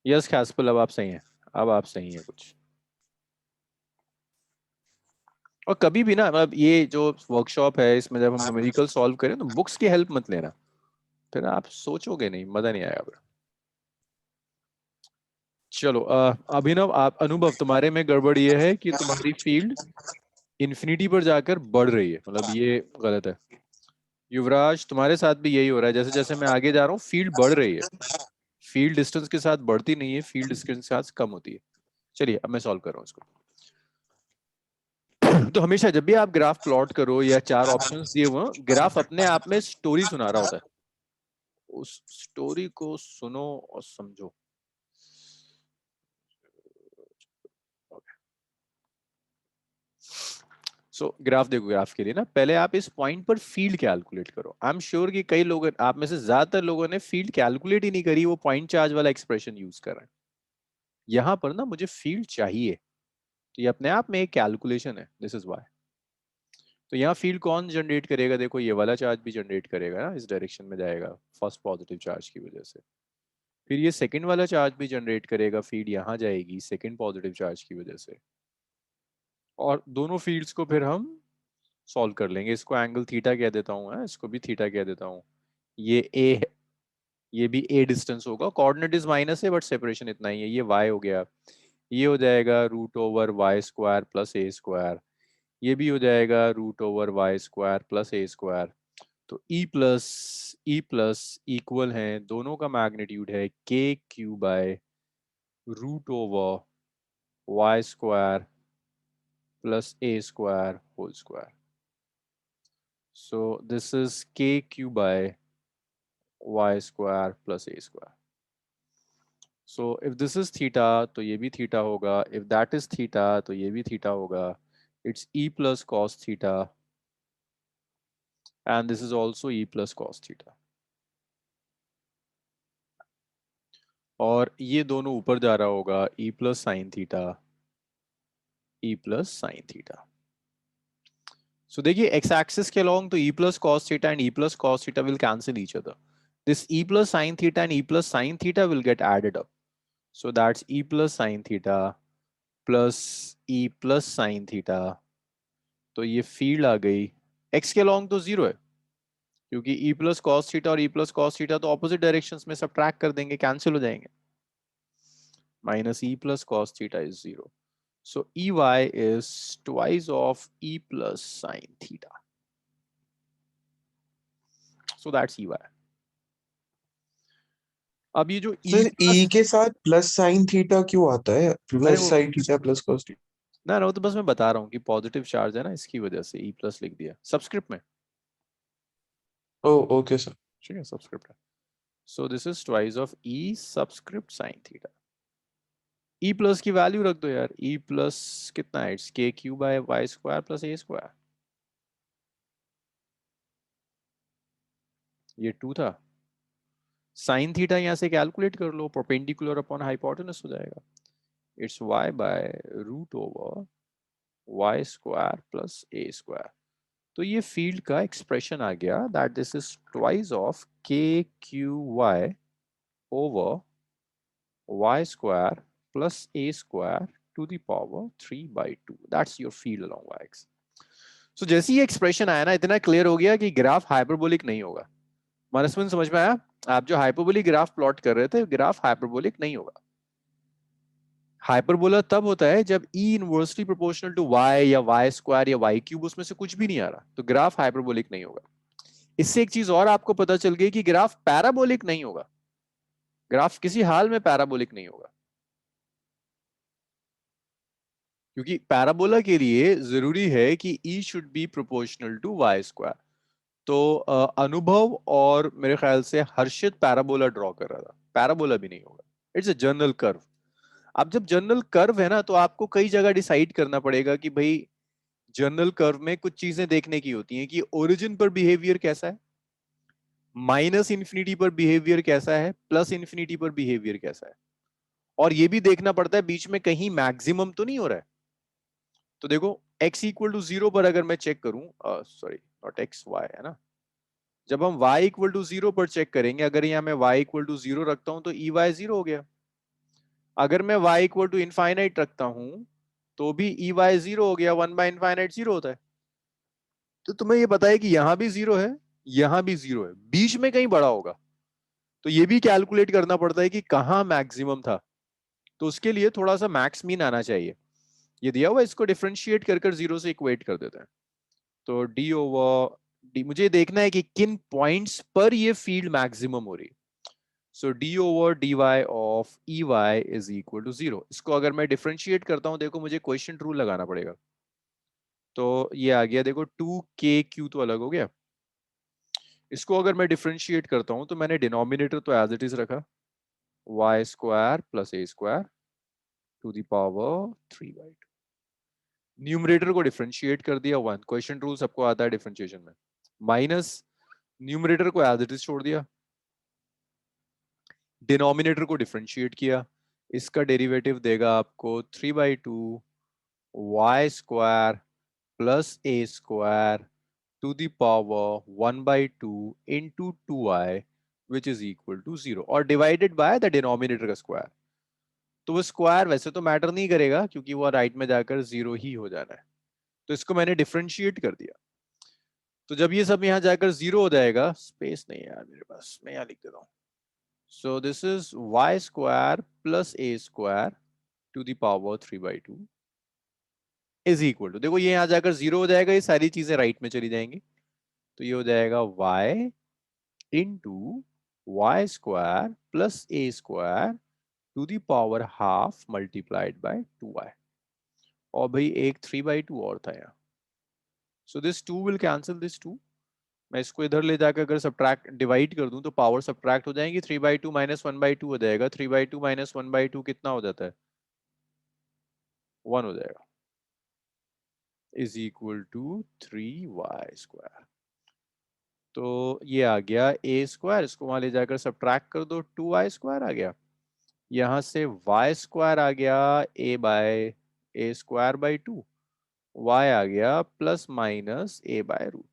यस कैस्पल अब आप सही हैं, अब आप सही हैं कुछ। और कभी भी ना, मतलब ये जो वर्कशॉप है इसमें जब हम न्यूमेरिकल सॉल्व करें तो बुक्स की हेल्प मत लेना, फिर आप सोचोगे नहीं, मजा नहीं आएगा फिर। चलो अभिनव आप, अनुभव तुम्हारे में गड़बड़ ये है कि तुम्हारी फील्ड इन्फिनिटी पर जाकर बढ़ रही है, मतलब ये गलत है। युवराज तुम्हारे साथ भी यही हो रहा है, जैसे जैसे मैं आगे जा रहा हूँ फील्ड बढ़ रही है। फील्ड डिस्टेंस के साथ बढ़ती नहीं है, फील्ड डिस्टेंस के साथ कम होती है। चलिए अब मैं सॉल्व कर रहा हूँ इसको। तो हमेशा जब भी आप ग्राफ प्लॉट करो या चार ऑप्शंस दिए हुए, ग्राफ अपने आप में स्टोरी सुना रहा होता है। उस स्टोरी को सुनो और समझो। सो ग्राफ देखो, ग्राफ के लिए ना पहले आप इस पॉइंट पर फील्ड कैलकुलेट करो। आई एम श्योर कि कई लोग, आप में से ज्यादातर लोगों ने फील्ड कैलकुलेट ही नहीं करी, वो पॉइंट चार्ज वाला एक्सप्रेशन यूज कर रहे हैं। यहां पर ना मुझे फील्ड चाहिए, तो ये अपने आप में एक कैलकुलेशन है, दिस इज व्हाई। तो यहाँ फील्ड कौन जनरेट करेगा? देखो ये वाला चार्ज भी जनरेट करेगा ना, इस डायरेक्शन में जाएगा फर्स्ट पॉजिटिव चार्ज की वजह से। फिर ये सेकंड वाला चार्ज भी जनरेट करेगा, फील्ड यहाँ जाएगी सेकंड पॉजिटिव चार्ज की वजह से। और दोनों फील्ड्स को फिर हम सॉल्व कर लेंगे। इसको एंगल थीटा कह देता हूँ, इसको भी थीटा कह देता हूँ। ये ए है, ये भी ए डिस्टेंस होगा, कोऑर्डिनेट इज माइनस है बट सेपरेशन इतना ही है। ये वाई हो गया, ये हो जाएगा root over Y square plus ए स्क्वायर, ये भी हो जाएगा root over Y square plus ए स्क्वायर। तो ई प्लस इक्वल है, दोनों का मैग्नीट्यूड है K Q by root over Y square plus A square whole square. So this is kq by y square plus a square. So if this is theta, तो ये भी theta होगा. If that is theta, तो ये भी theta होगा. It's e plus cos theta, and this is also e plus cos theta. और ये दोनों ऊपर जा रहा होगा, e plus sin theta, e plus sin theta. So देखिए x axis के along तो e plus cos theta and e plus cos theta will cancel each other. This e plus sin theta and e plus sin theta will get added up. So that's e plus sin theta plus e plus sin theta. तो ये field आ गई, x के long तो zero है क्योंकि e plus cos theta और e plus cos theta तो opposite directions में सबट्रैक्ट कर देंगे, कैंसिल हो जाएंगे. Minus e plus cos theta is 0. So ey is twice of e plus sin theta. So that's ey. अब ये जो
सर e के साथ प्लस साइन थीटा क्यों आता है? Plus sine theta plus cos theta
ना वो तो बस मैं बता रहा हूँ कि पॉजिटिव चार्ज है ना, इसकी वजह से e प्लस लिख दिया सबस्क्रिप्ट में.
ओह ओके सर,
ठीक है, सबस्क्रिप्ट है. So this is twice of e subscript sin theta. e plus की वैल्यू रख दो यार, e प्लस कितना है? It's k Q by y square plus A square. ये 2 था. साइन थीटा यहाँ से कैलकुलेट कर लो, परपेंडिकुलर अपॉन हाइपोटेनस हो जाएगा. It's y by root over Y square plus A square. तो ये फील्ड का एक्सप्रेशन आ गया, that this is twice of K q y over Y square plus A square to the power 3/2. That's your field along y axis. So जैसे ही expression आया ना, इतना क्लियर हो गया कि ग्राफ हाइपरबोलिक नहीं होगा. मनस्विन समझ में आया? आप जो हाइपरबोलिक ग्राफ प्लॉट कर रहे थे, ग्राफ हाइपरबोलिक नहीं होगा. हाइपरबोला तब होता है जब e inversely proportional to y या y स्क्वायर या y क्यूब, उसमें से कुछ भी नहीं आ रहा, तो ग्राफ हाइपरबोलिक नहीं होगा. इससे एक चीज और आपको पता चल गई कि ग्राफ पैराबोलिक नहीं होगा. ग्राफ किसी हाल में पैराबोलिक नहीं होगा, क्योंकि पैराबोला के लिए जरूरी है कि e should be proportional to y square. तो अनुभव और मेरे ख्याल से हर्षित पैराबोला ड्रॉ कर रहा था, पैराबोला भी नहीं होगा. It's a general curve. अब जब जनरल कर्व है ना, तो आपको कई जगह डिसाइड करना पड़ेगा कि भाई जनरल कर्व में कुछ चीजें देखने की होती हैं कि ओरिजिन पर बिहेवियर कैसा है, माइनस इन्फिनिटी पर बिहेवियर कैसा है, प्लस इन्फिनिटी पर बिहेवियर कैसा है, और ये भी देखना पड़ता है बीच में कहीं मैक्सिमम तो नहीं हो रहा है. तो देखो x इक्वल टू 0 पर अगर मैं चेक करूं, सॉरी नॉट x, y है ना, जब हम y इक्वल टू 0 पर चेक करेंगे, अगर यहाँ मैं y इक्वल टू 0 रखता हूं तो ey 0 हो गया. अगर मैं y इक्वल टू इनफाइनाइट रखता हूं तो भी ey 0 हो गया, 1 बाय इनफाइनाइट 0 होता है. तो तुम्हें ये पता है कि यहां भी 0 है, यहां भी 0 है, बीच में कहीं बड़ा होगा. तो ये भी कैलकुलेट करना पड़ता है कि कहां मैक्सिमम था. तो उसके लिए थोड़ा सा मैक्स मीन आना चाहिए. ये दिया हुआ, इसको डिफरेंशिएट कर 0 से इक्वेट कर देते हैं. तो डी ओवर डी, मुझे देखना है कि किन पॉइंट्स पर ये फील्ड मैक्सिमम हो रही है. So d over d y of e y is equal to 0. इसको अगर मैं डिफरेंशिएट करता हूं, देखो मुझे क्वेश्चन रूल लगाना पड़ेगा. तो ये आ गया, देखो 2kq तो अलग हो गया. इसको अगर मैं डिफरेंशिएट करता हूं तो मैंने डिनोमिनेटर तो एज इट इज रखा, y square plus A square to the power 3/2. Numerator को डिफरेंशिएट कर दिया 1, क्वेश्चन रूल सबको आता है डिफरेंशिएशन में, माइनस न्यूमरेटर को एज इट इज छोड़ दिया, डिनोमिनेटर को डिफरेंशिएट किया, इसका डेरिवेटिव देगा आपको 3/2 y square plus a square to the power 1/2 into 2y which is equal to 0 और डिवाइडेड बाय द डिनोमिनेटर का स्क्वायर। तो वो स्क्वायर वैसे तो मैटर नहीं करेगा क्योंकि वो राइट में जाकर 0 ही हो जाना है, तो इसको मैंने डिफरेंशिएट कर दिया। तो जब ये सब यहाँ जाकर 0 हो जाएगा, स्पेस नहीं है यार मेरे पास, मैं यहाँ लिख देता हूँ। So this is y square plus a square to the power 3/2 is equal to, देखो ये यहाँ जाकर 0 हो जाएगा, ये सारी चीजें राइट में चली जाएंगी, तो ये हो जाएगा y into y square plus a square to the power half multiplied by 2y, और भाई एक 3/2 और था यहाँ, so this 2 will cancel this 2, मैं इसको इधर ले जाकर अगर सब्ट्रैक्ट डिवाइड कर दूं तो पावर सब्ट्रैक्ट हो जाएंगी, 3/2 माइनस 1/2 हो जाएगा, 3/2 माइनस 1/2 कितना हो जाता है, 1 हो जाएगा, is equal to 3y square. तो ये आ गया a स्क्वायर, इसको वहां ले जाकर सब्ट्रैक्ट कर दो, 2y स्क्वायर आ गया, यहां से y स्क्वायर आ गया a स्क्वायर बाई 2, y आ गया plus minus a by root.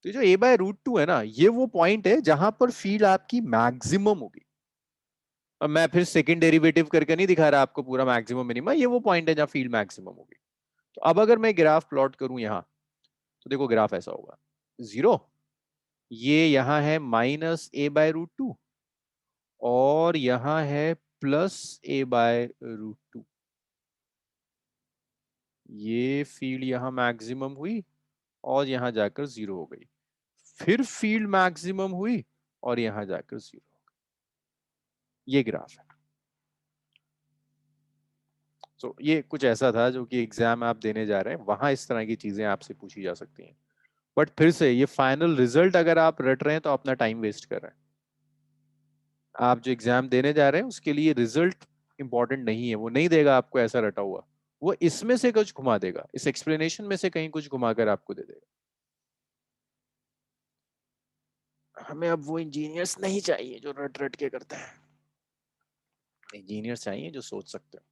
तो जो a बाय रूट 2 है ना, ये वो पॉइंट है जहां पर फील्ड आपकी मैक्सिमम होगी। अब मैं फिर सेकंड डेरिवेटिव करके नहीं दिखा रहा आपको पूरा मैक्सिमम मिनिमम, ये वो पॉइंट है जहां फील्ड मैक्सिमम होगी। तो अब अगर मैं ग्राफ प्लॉट करूं यहां, तो देखो ग्राफ ऐसा होगा, 0, ये यहां है माइनस a बाय रूट 2 और यहां है प्लस a बाय रूट 2, ये फील्ड यहां मैक्सिमम हुई और यहां जाकर 0 हो गई, फिर फील्ड मैक्सिमम हुई और यहां जाकर 0 हो गई, ये ग्राफ है। तो ये कुछ ऐसा था जो कि एग्जाम आप देने जा रहे हैं, वहां इस तरह की चीजें आपसे पूछी जा सकती हैं, बट फिर से ये फाइनल रिजल्ट अगर आप रट रहे हैं तो अपना टाइम वेस्ट कर रहे हैं। आप जो एग्जाम देने जा रहे हैं उसके लिए रिजल्ट इंपॉर्टेंट नहीं है, वो नहीं देगा आपको ऐसा रटा हुआ, वो इसमें से कुछ घुमा देगा, इस एक्सप्लेनेशन में से कहीं कुछ घुमाकर आपको दे देगा। हमें अब वो इंजीनियर्स नहीं चाहिए जो रट रट के करते हैं, इंजीनियर्स चाहिए जो सोच सकते हैं।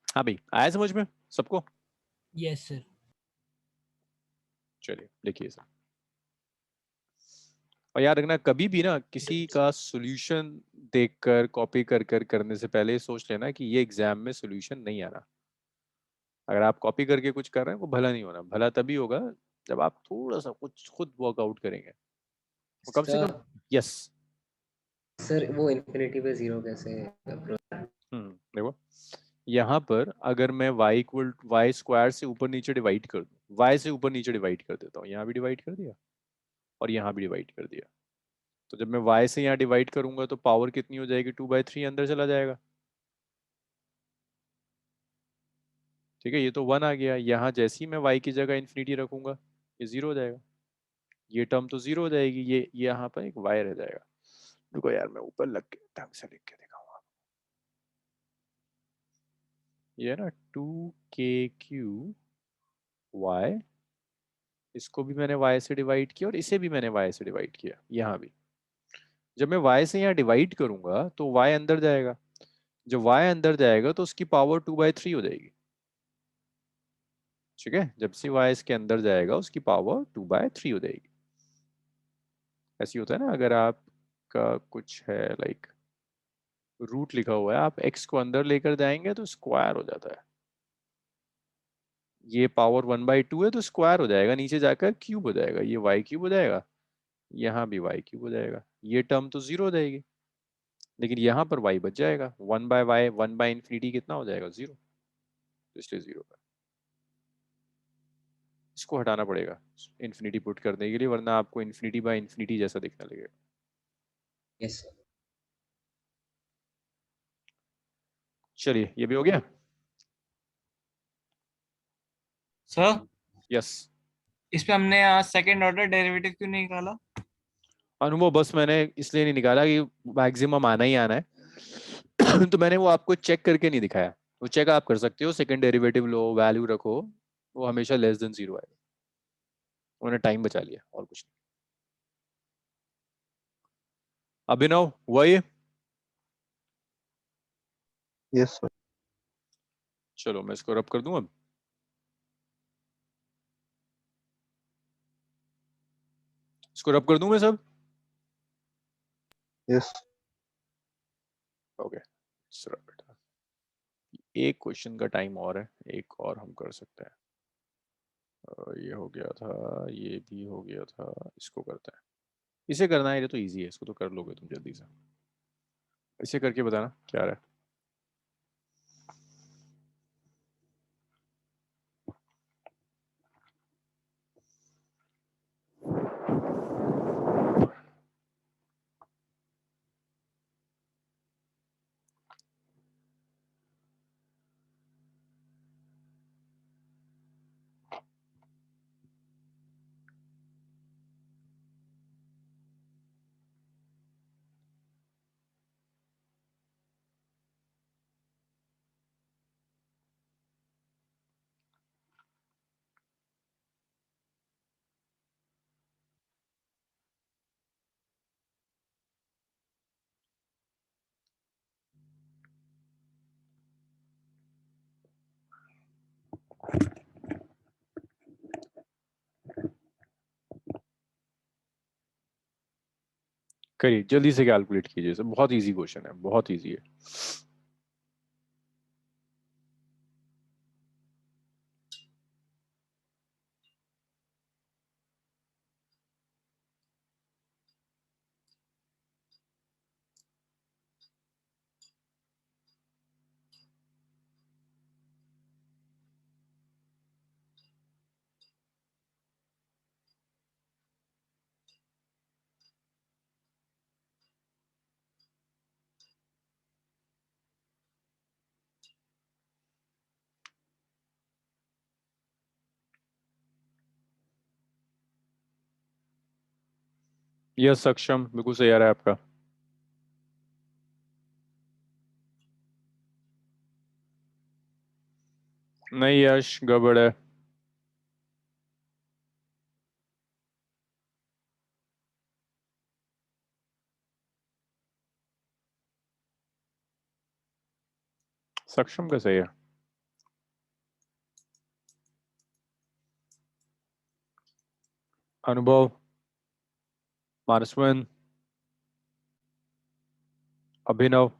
हाँ भाई, आया समझ में सबको?
Yes sir.
चलिए लिखिए सर, और याद रखना कभी भी ना किसी का सॉल्यूशन देखकर कॉपी कर कर करने से पहले सोच लेना कि ये एग्जाम में सॉल्यूशन नहीं आना। अगर आप कॉपी करके कुछ कर रहे हैं वो भला नहीं होना, भला तभी होगा जब आप थोड़ा सा कुछ खुद वर्कआउट करेंगे, वो कम से कम। यस
सर, वो इन्फिनिटी पे 0 कैसे
देखो यहाँ पर अगर मैं y इक्वल y स्क्वायर से ऊपर नीचे डिवाइड कर दूं, y से ऊपर नीचे डिवाइड कर देता हूँ, यहाँ भी डिवाइड कर दिया और यहाँ भी डिवाइड कर दिया, तो जब मैं y से यहाँ डिवाइड करूंगा तो पावर कितनी हो जाएगी, 2/3 अंदर चला जाएगा, ठीक है, ये तो 1 आ गया। यहाँ जैसे ही मैं y की जगह इन्फिनिटी रखूंगा ये 0 हो जाएगा, ये टर्म तो 0 हो जाएगी, ये यहाँ पर एक y रह जाएगा। रुको यार मैं ऊपर लग के ढंग से लिख के दिखाऊंगा, ये ना 2k³ y, इसको भी मैंने y से डिवाइड किया और इसे भी मैंने y से डिवाइड किया, यहाँ भी जब मैं y से यहाँ डिवाइड करूंगा तो y अंदर जाएगा, जब y अंदर जाएगा तो उसकी पावर 2/3 हो जाएगी, ठीक है, जब से y इसके अंदर जाएगा उसकी पावर 2/3 हो जाएगी। ऐसी होता है ना, अगर आपका कुछ है लाइक रूट लिखा हुआ है, आप x को अंदर लेकर जाएंगे तो स्क्वायर हो जाता है, ये पावर 1/2 है तो स्क्वायर हो जाएगा, नीचे जाकर क्यूब हो जाएगा, ये y³ हो जाएगा, यहाँ भी y³ हो जाएगा, ये टर्म तो 0 हो जाएगी, लेकिन यहाँ पर y बच जाएगा, 1/y 1/∞ कितना हो जाएगा 0, इसलिए 0 का इसको हटाना पड़ेगा इन्फिनिटी पुट करने के लिए, वरना आपको इन्फिनिटी जैसा दिखने लगेगा।
यस
चलिए ये भी हो गया
सर।
यस
इस पे हमने सेकंड ऑर्डर डेरिवेटिव क्यों नहीं निकाला?
अनुभव बस मैंने इसलिए नहीं निकाला कि मैक्सिमम आना ही आना है तो मैंने वो आपको चेक करके नहीं दिखाया, वो चेक आप कर सकते हो, सेकंड डेरिवेटिव लो, वैल्यू रखो, वो हमेशा लेस देन 0 आएगा। उन्होंने टाइम बचा लिया और कुछ नहीं। अभिनव हुआ ये?
Yes sir.
चलो मैं इसको रब कर दूं अब। इसको रब कर दूं मैं सब?
यस।
ओके, एक क्वेश्चन का टाइम और है, एक और हम कर सकते हैं। ये हो गया था, ये भी हो गया था, इसको करते हैं। इसे करना है, ये तो इजी है, इसको तो कर लोगे तुम जल्दी से। इसे करके बताना क्या रहा है। करिए जल्दी से, कैलकुलेट कीजिए, सब बहुत इजी क्वेश्चन है, बहुत इजी है। यस सक्षम, बिल्कुल सही आ रहा है आपका। नहीं यश, गड़बड़ है। सक्षम का सही है। अनुभव, मानसवन, अभिनव,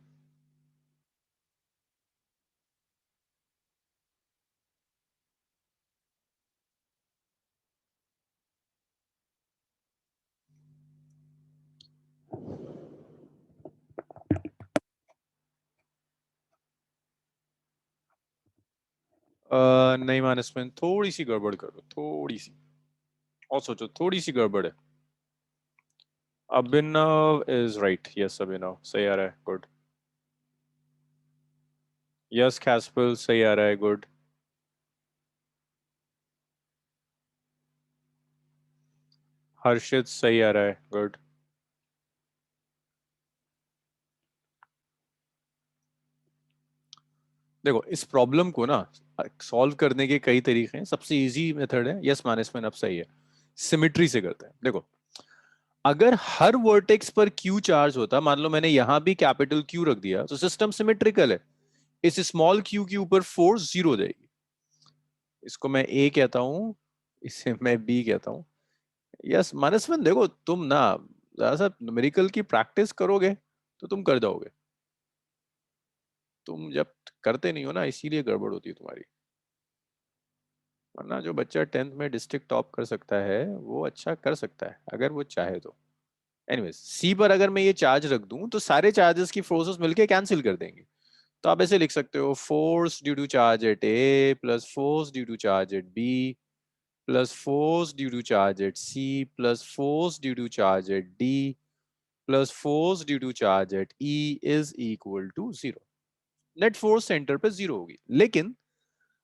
नहीं मानसवन, थोड़ी सी गड़बड़ करो, थोड़ी सी और सोचो, थोड़ी सी गड़बड़ है। अभिनव इज राइट, यस अभिनव सही आ रहा है, गुड। यस कैस्पल सही आ रहा है, गुड। हर्षित सही आ रहा है, गुड। देखो इस प्रॉब्लम को ना सॉल्व करने के कई तरीके हैं, सबसे इजी मेथड है, यस मानसमैन अब सही है, सिमिट्री से करते हैं। देखो अगर हर वर्टेक्स पर क्यू चार्ज होता, मान लो मैंने यहां भी कैपिटल क्यू रख दिया, तो सिस्टम सिमेट्रिकल है, इस स्मॉल क्यू के ऊपर फोर्स 0 हो जाएगी। इसको मैं ए कहता हूं, इसे मैं बी कहता हूं। यस मानसमैन, देखो तुम ना जरा सा न्यूमेरिकल की प्रैक्टिस करोगे तो तुम कर जाओगे, तुम जब करते नहीं हो ना, इसीलिए गड़बड़ होती है तुम्हारी। वरना जो बच्चा 10th में डिस्ट्रिक्ट टॉप कर सकता है वो अच्छा कर सकता है अगर वो चाहे तो। एनीवेज, सी पर अगर मैं ये चार्ज रख दूं तो सारे चार्जेस की फोर्सेस मिलके कैंसिल कर देंगे। तो आप ऐसे लिख सकते हो, force due to charge at A plus force due to charge at B plus force due to charge at C plus force due to charge at D plus force due to charge at E is equal to 0। Net force centre पे 0 होगी, लेकिन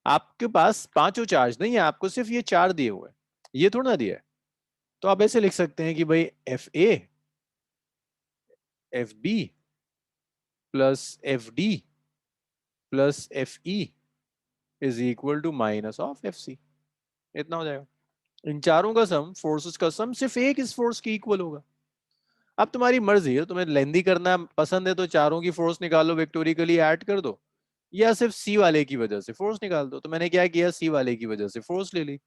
आपके पास पांचों charge नहीं है, आपको सिर्फ ये 4 दिए हुए हैं, ये थोड़ा ना दिया है। तो आप ऐसे लिख सकते हैं कि भाई F A F B plus F D plus F E is equal to minus of F C. इतना हो जाएगा। इन चारों का सम, फोर्सेस का सम सिर्फ एक इस फोर्स की इक्वल होगा। अब तुम्हारी मर्जी है, तुम्हें लेंदी करना पसंद है तो चारों की फोर्स निकालो, वेक्टोरिकली ऐड कर दो, या सिर्फ सी वाले की वजह से फोर्स निकाल दो। तो मैंने क्या किया, सी वाले की वजह से फोर्स ले ली,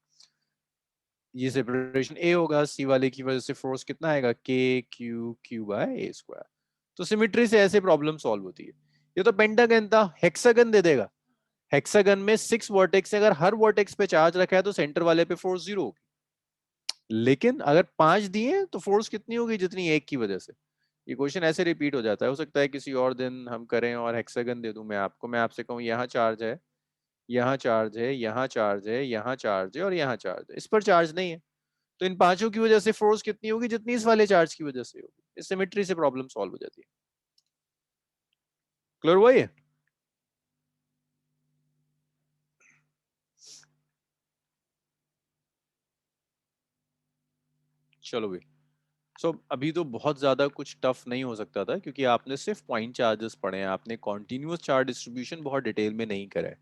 ये सेपरेशन ए होगा, सी वाले की वजह से फोर्स कितना आएगा, के Q Q by A square. तो सिमेट्री से ऐसे प्रॉब्लम सॉल्व होती है। ये तो पेंटागन था, हेक्सागन दे देगा। हेक्सागन में 6 वर्टेक्स, अगर हर वर्टेक्स पे चार्ज रखा है तो सेंटर वाले पे फोर्स 0 होगी, लेकिन अगर 5 दिए तो फोर्स कितनी होगी, जितनी एक की वजह से। ये क्वेश्चन ऐसे रिपीट हो जाता है। हो सकता है किसी और दिन हम करें और हेक्सागन दे दूं मैं आपको, मैं आपसे कहूं यहाँ चार्ज है, यहाँ चार्ज है, यहाँ चार्ज है, यहाँ चार्ज है और यहाँ चार्ज है, इस पर चार्ज नहीं है, तो इन पांचों की वजह से फोर्स कितनी होगी, जितनी इस वाले चार्ज की वजह से होगी। इस सिमेट्री से प्रॉब्लम सॉल्व हो जाती है। क्लियर हुआ ये? चलो भाई। सो अभी तो बहुत ज्यादा कुछ टफ नहीं हो सकता था, क्योंकि आपने सिर्फ पॉइंट चार्जेस पढ़े हैं, आपने कॉन्टिन्यूअस चार्ज डिस्ट्रीब्यूशन बहुत डिटेल में नहीं करा है।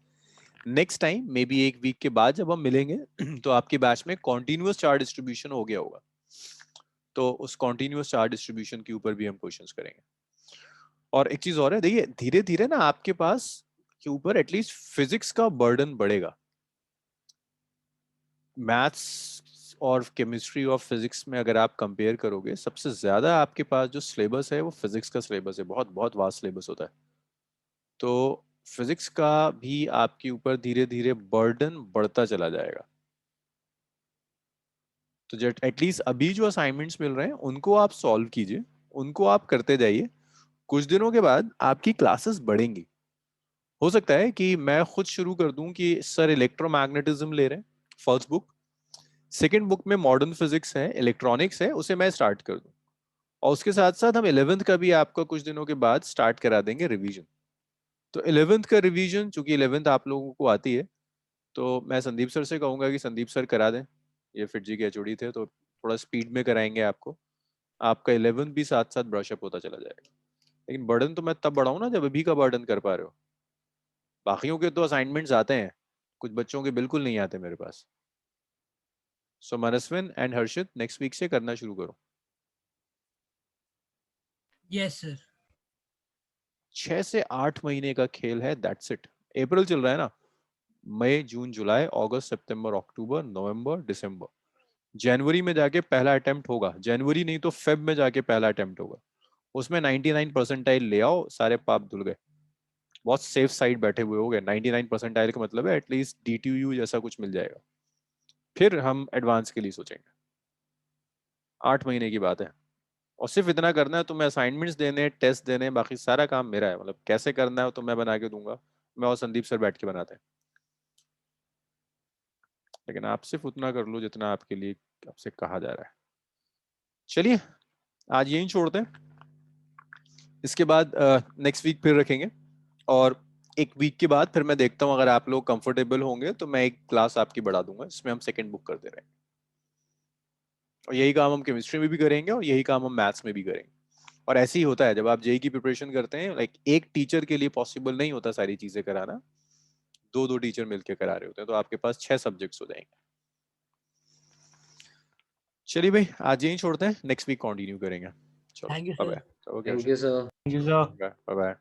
Next time may be 1 week के बाद जब हम मिलेंगे तो आपके बैच में कॉन्टिन्यूअस चार्ज डिस्ट्रीब्यूशन हो गया होगा, तो उस कॉन्टिन्यूअस चार्ज डिस्ट्रीब्यूशन के ऊपर भी हम क्वेश्चंस करेंगे। और एक चीज और है, देखिए धीरे धीरे ना आपके पास के ऊपर एटलीस्ट फिजिक्स का बर्डन बढ़ेगा। मैथ्स और केमिस्ट्री और फिजिक्स में अगर आप कंपेयर करोगे, सबसे ज्यादा आपके पास जो सिलेबस है वो फिजिक्स का सिलेबस है, बहुत बहुत वास्ट सिलेबस होता है। तो फिजिक्स का भी आपके ऊपर धीरे धीरे बर्डन बढ़ता चला जाएगा। तो जब एटलीस्ट अभी जो असाइनमेंट्स मिल रहे हैं उनको आप सॉल्व कीजिए, उनको आप करते जाइए। कुछ दिनों के बाद आपकी क्लासेस बढ़ेंगी। हो सकता है कि मैं खुद शुरू कर दूं कि सर इलेक्ट्रोमैग्नेटिज्म ले रहे हैं, फर्स्ट बुक, सेकंड बुक में मॉडर्न फिजिक्स है, इलेक्ट्रॉनिक्स है, उसे मैं स्टार्ट कर दूं, और उसके साथ साथ हम 11th का भी आपका कुछ दिनों के बाद स्टार्ट करा देंगे रिवीजन। तो 11th का रिवीजन, चूंकि 11th आप लोगों को आती है, तो मैं संदीप सर से कहूंगा कि संदीप सर करा दें, ये फिटजी के एचओडी थे, तो थोड़ा स्पीड में कराएंगे आपको। आपका 11th भी साथ साथ ब्रशअप होता चला जाएगा। लेकिन बर्डन तो मैं तब बढ़ाऊं ना जब अभी का बर्डन कर पा रहे हो। बाकियों के तो असाइनमेंट्स आते हैं, कुछ बच्चों के बिल्कुल नहीं आते मेरे पास। सो मनस्विन एंड हर्षित नेक्स्ट वीक से करना शुरू करो।
Yes sir.
6 से 8 महीने का खेल है, दैट्स इट। अप्रैल चल रहा है ना, मई जून जुलाई अगस्त सितंबर अक्टूबर नवंबर दिसंबर, जनवरी में जाके पहला अटेम्प्ट होगा, जनवरी नहीं तो फेब में जाके पहला अटेम्प्ट होगा। उसमें 99 परसेंटाइल ले आओ, सारे पाप धुल गए। बहुत सेफ साइड बैठे हुए हो गए। 99 परसेंटाइल का मतलब है एटलीस्ट DTU जैसा कुछ मिल जाएगा, फिर हम एडवांस के लिए सोचेंगे। 8 महीने की बात है, और सिर्फ इतना करना है तुम्हें, असाइनमेंट्स देने, टेस्ट देने, बाकी सारा काम मेरा है। मतलब कैसे करना है तो मैं बना के दूंगा, मैं और संदीप सर बैठ के बनाते हैं। लेकिन आप सिर्फ उतना कर लो जितना आपके लिए आपसे कहा जा रहा है। चलिए आज यहीं छोड़ते हैं, इसके बाद नेक्स्ट वीक फिर रखेंगे, और 1 वीक के बाद फिर मैं देखता हूँ अगर आप लोग कंफर्टेबल होंगे तो मैं एक क्लास आपकी बढ़ा दूंगा, इसमें हम सेकंड बुक करते रहेंगे। और यही काम हम केमिस्ट्री में भी करेंगे और यही काम हम मैथ्स में भी करेंगे। और ऐसे ही होता है जब आप जेई की प्रिपरेशन करते हैं, लाइक एक टीचर के लिए पॉसिबल नहीं होता सारी चीजें कराना, 2-2 टीचर मिलकर करा रहे होते हैं, तो आपके पास 6 सब्जेक्ट्स हो जाएंगे। चलिए भाई आज यहीं छोड़ते हैं, नेक्स्ट वीक कंटिन्यू करेंगे। चलो
thank you
bye
sir.
Bye. Okay
thank you sir.
Thank you sir.
Bye bye.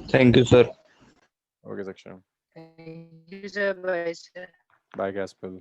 Thank you, sir.
Okay Saksham,
Thank you, sir. Bye, sir.
Bye कैस्पल।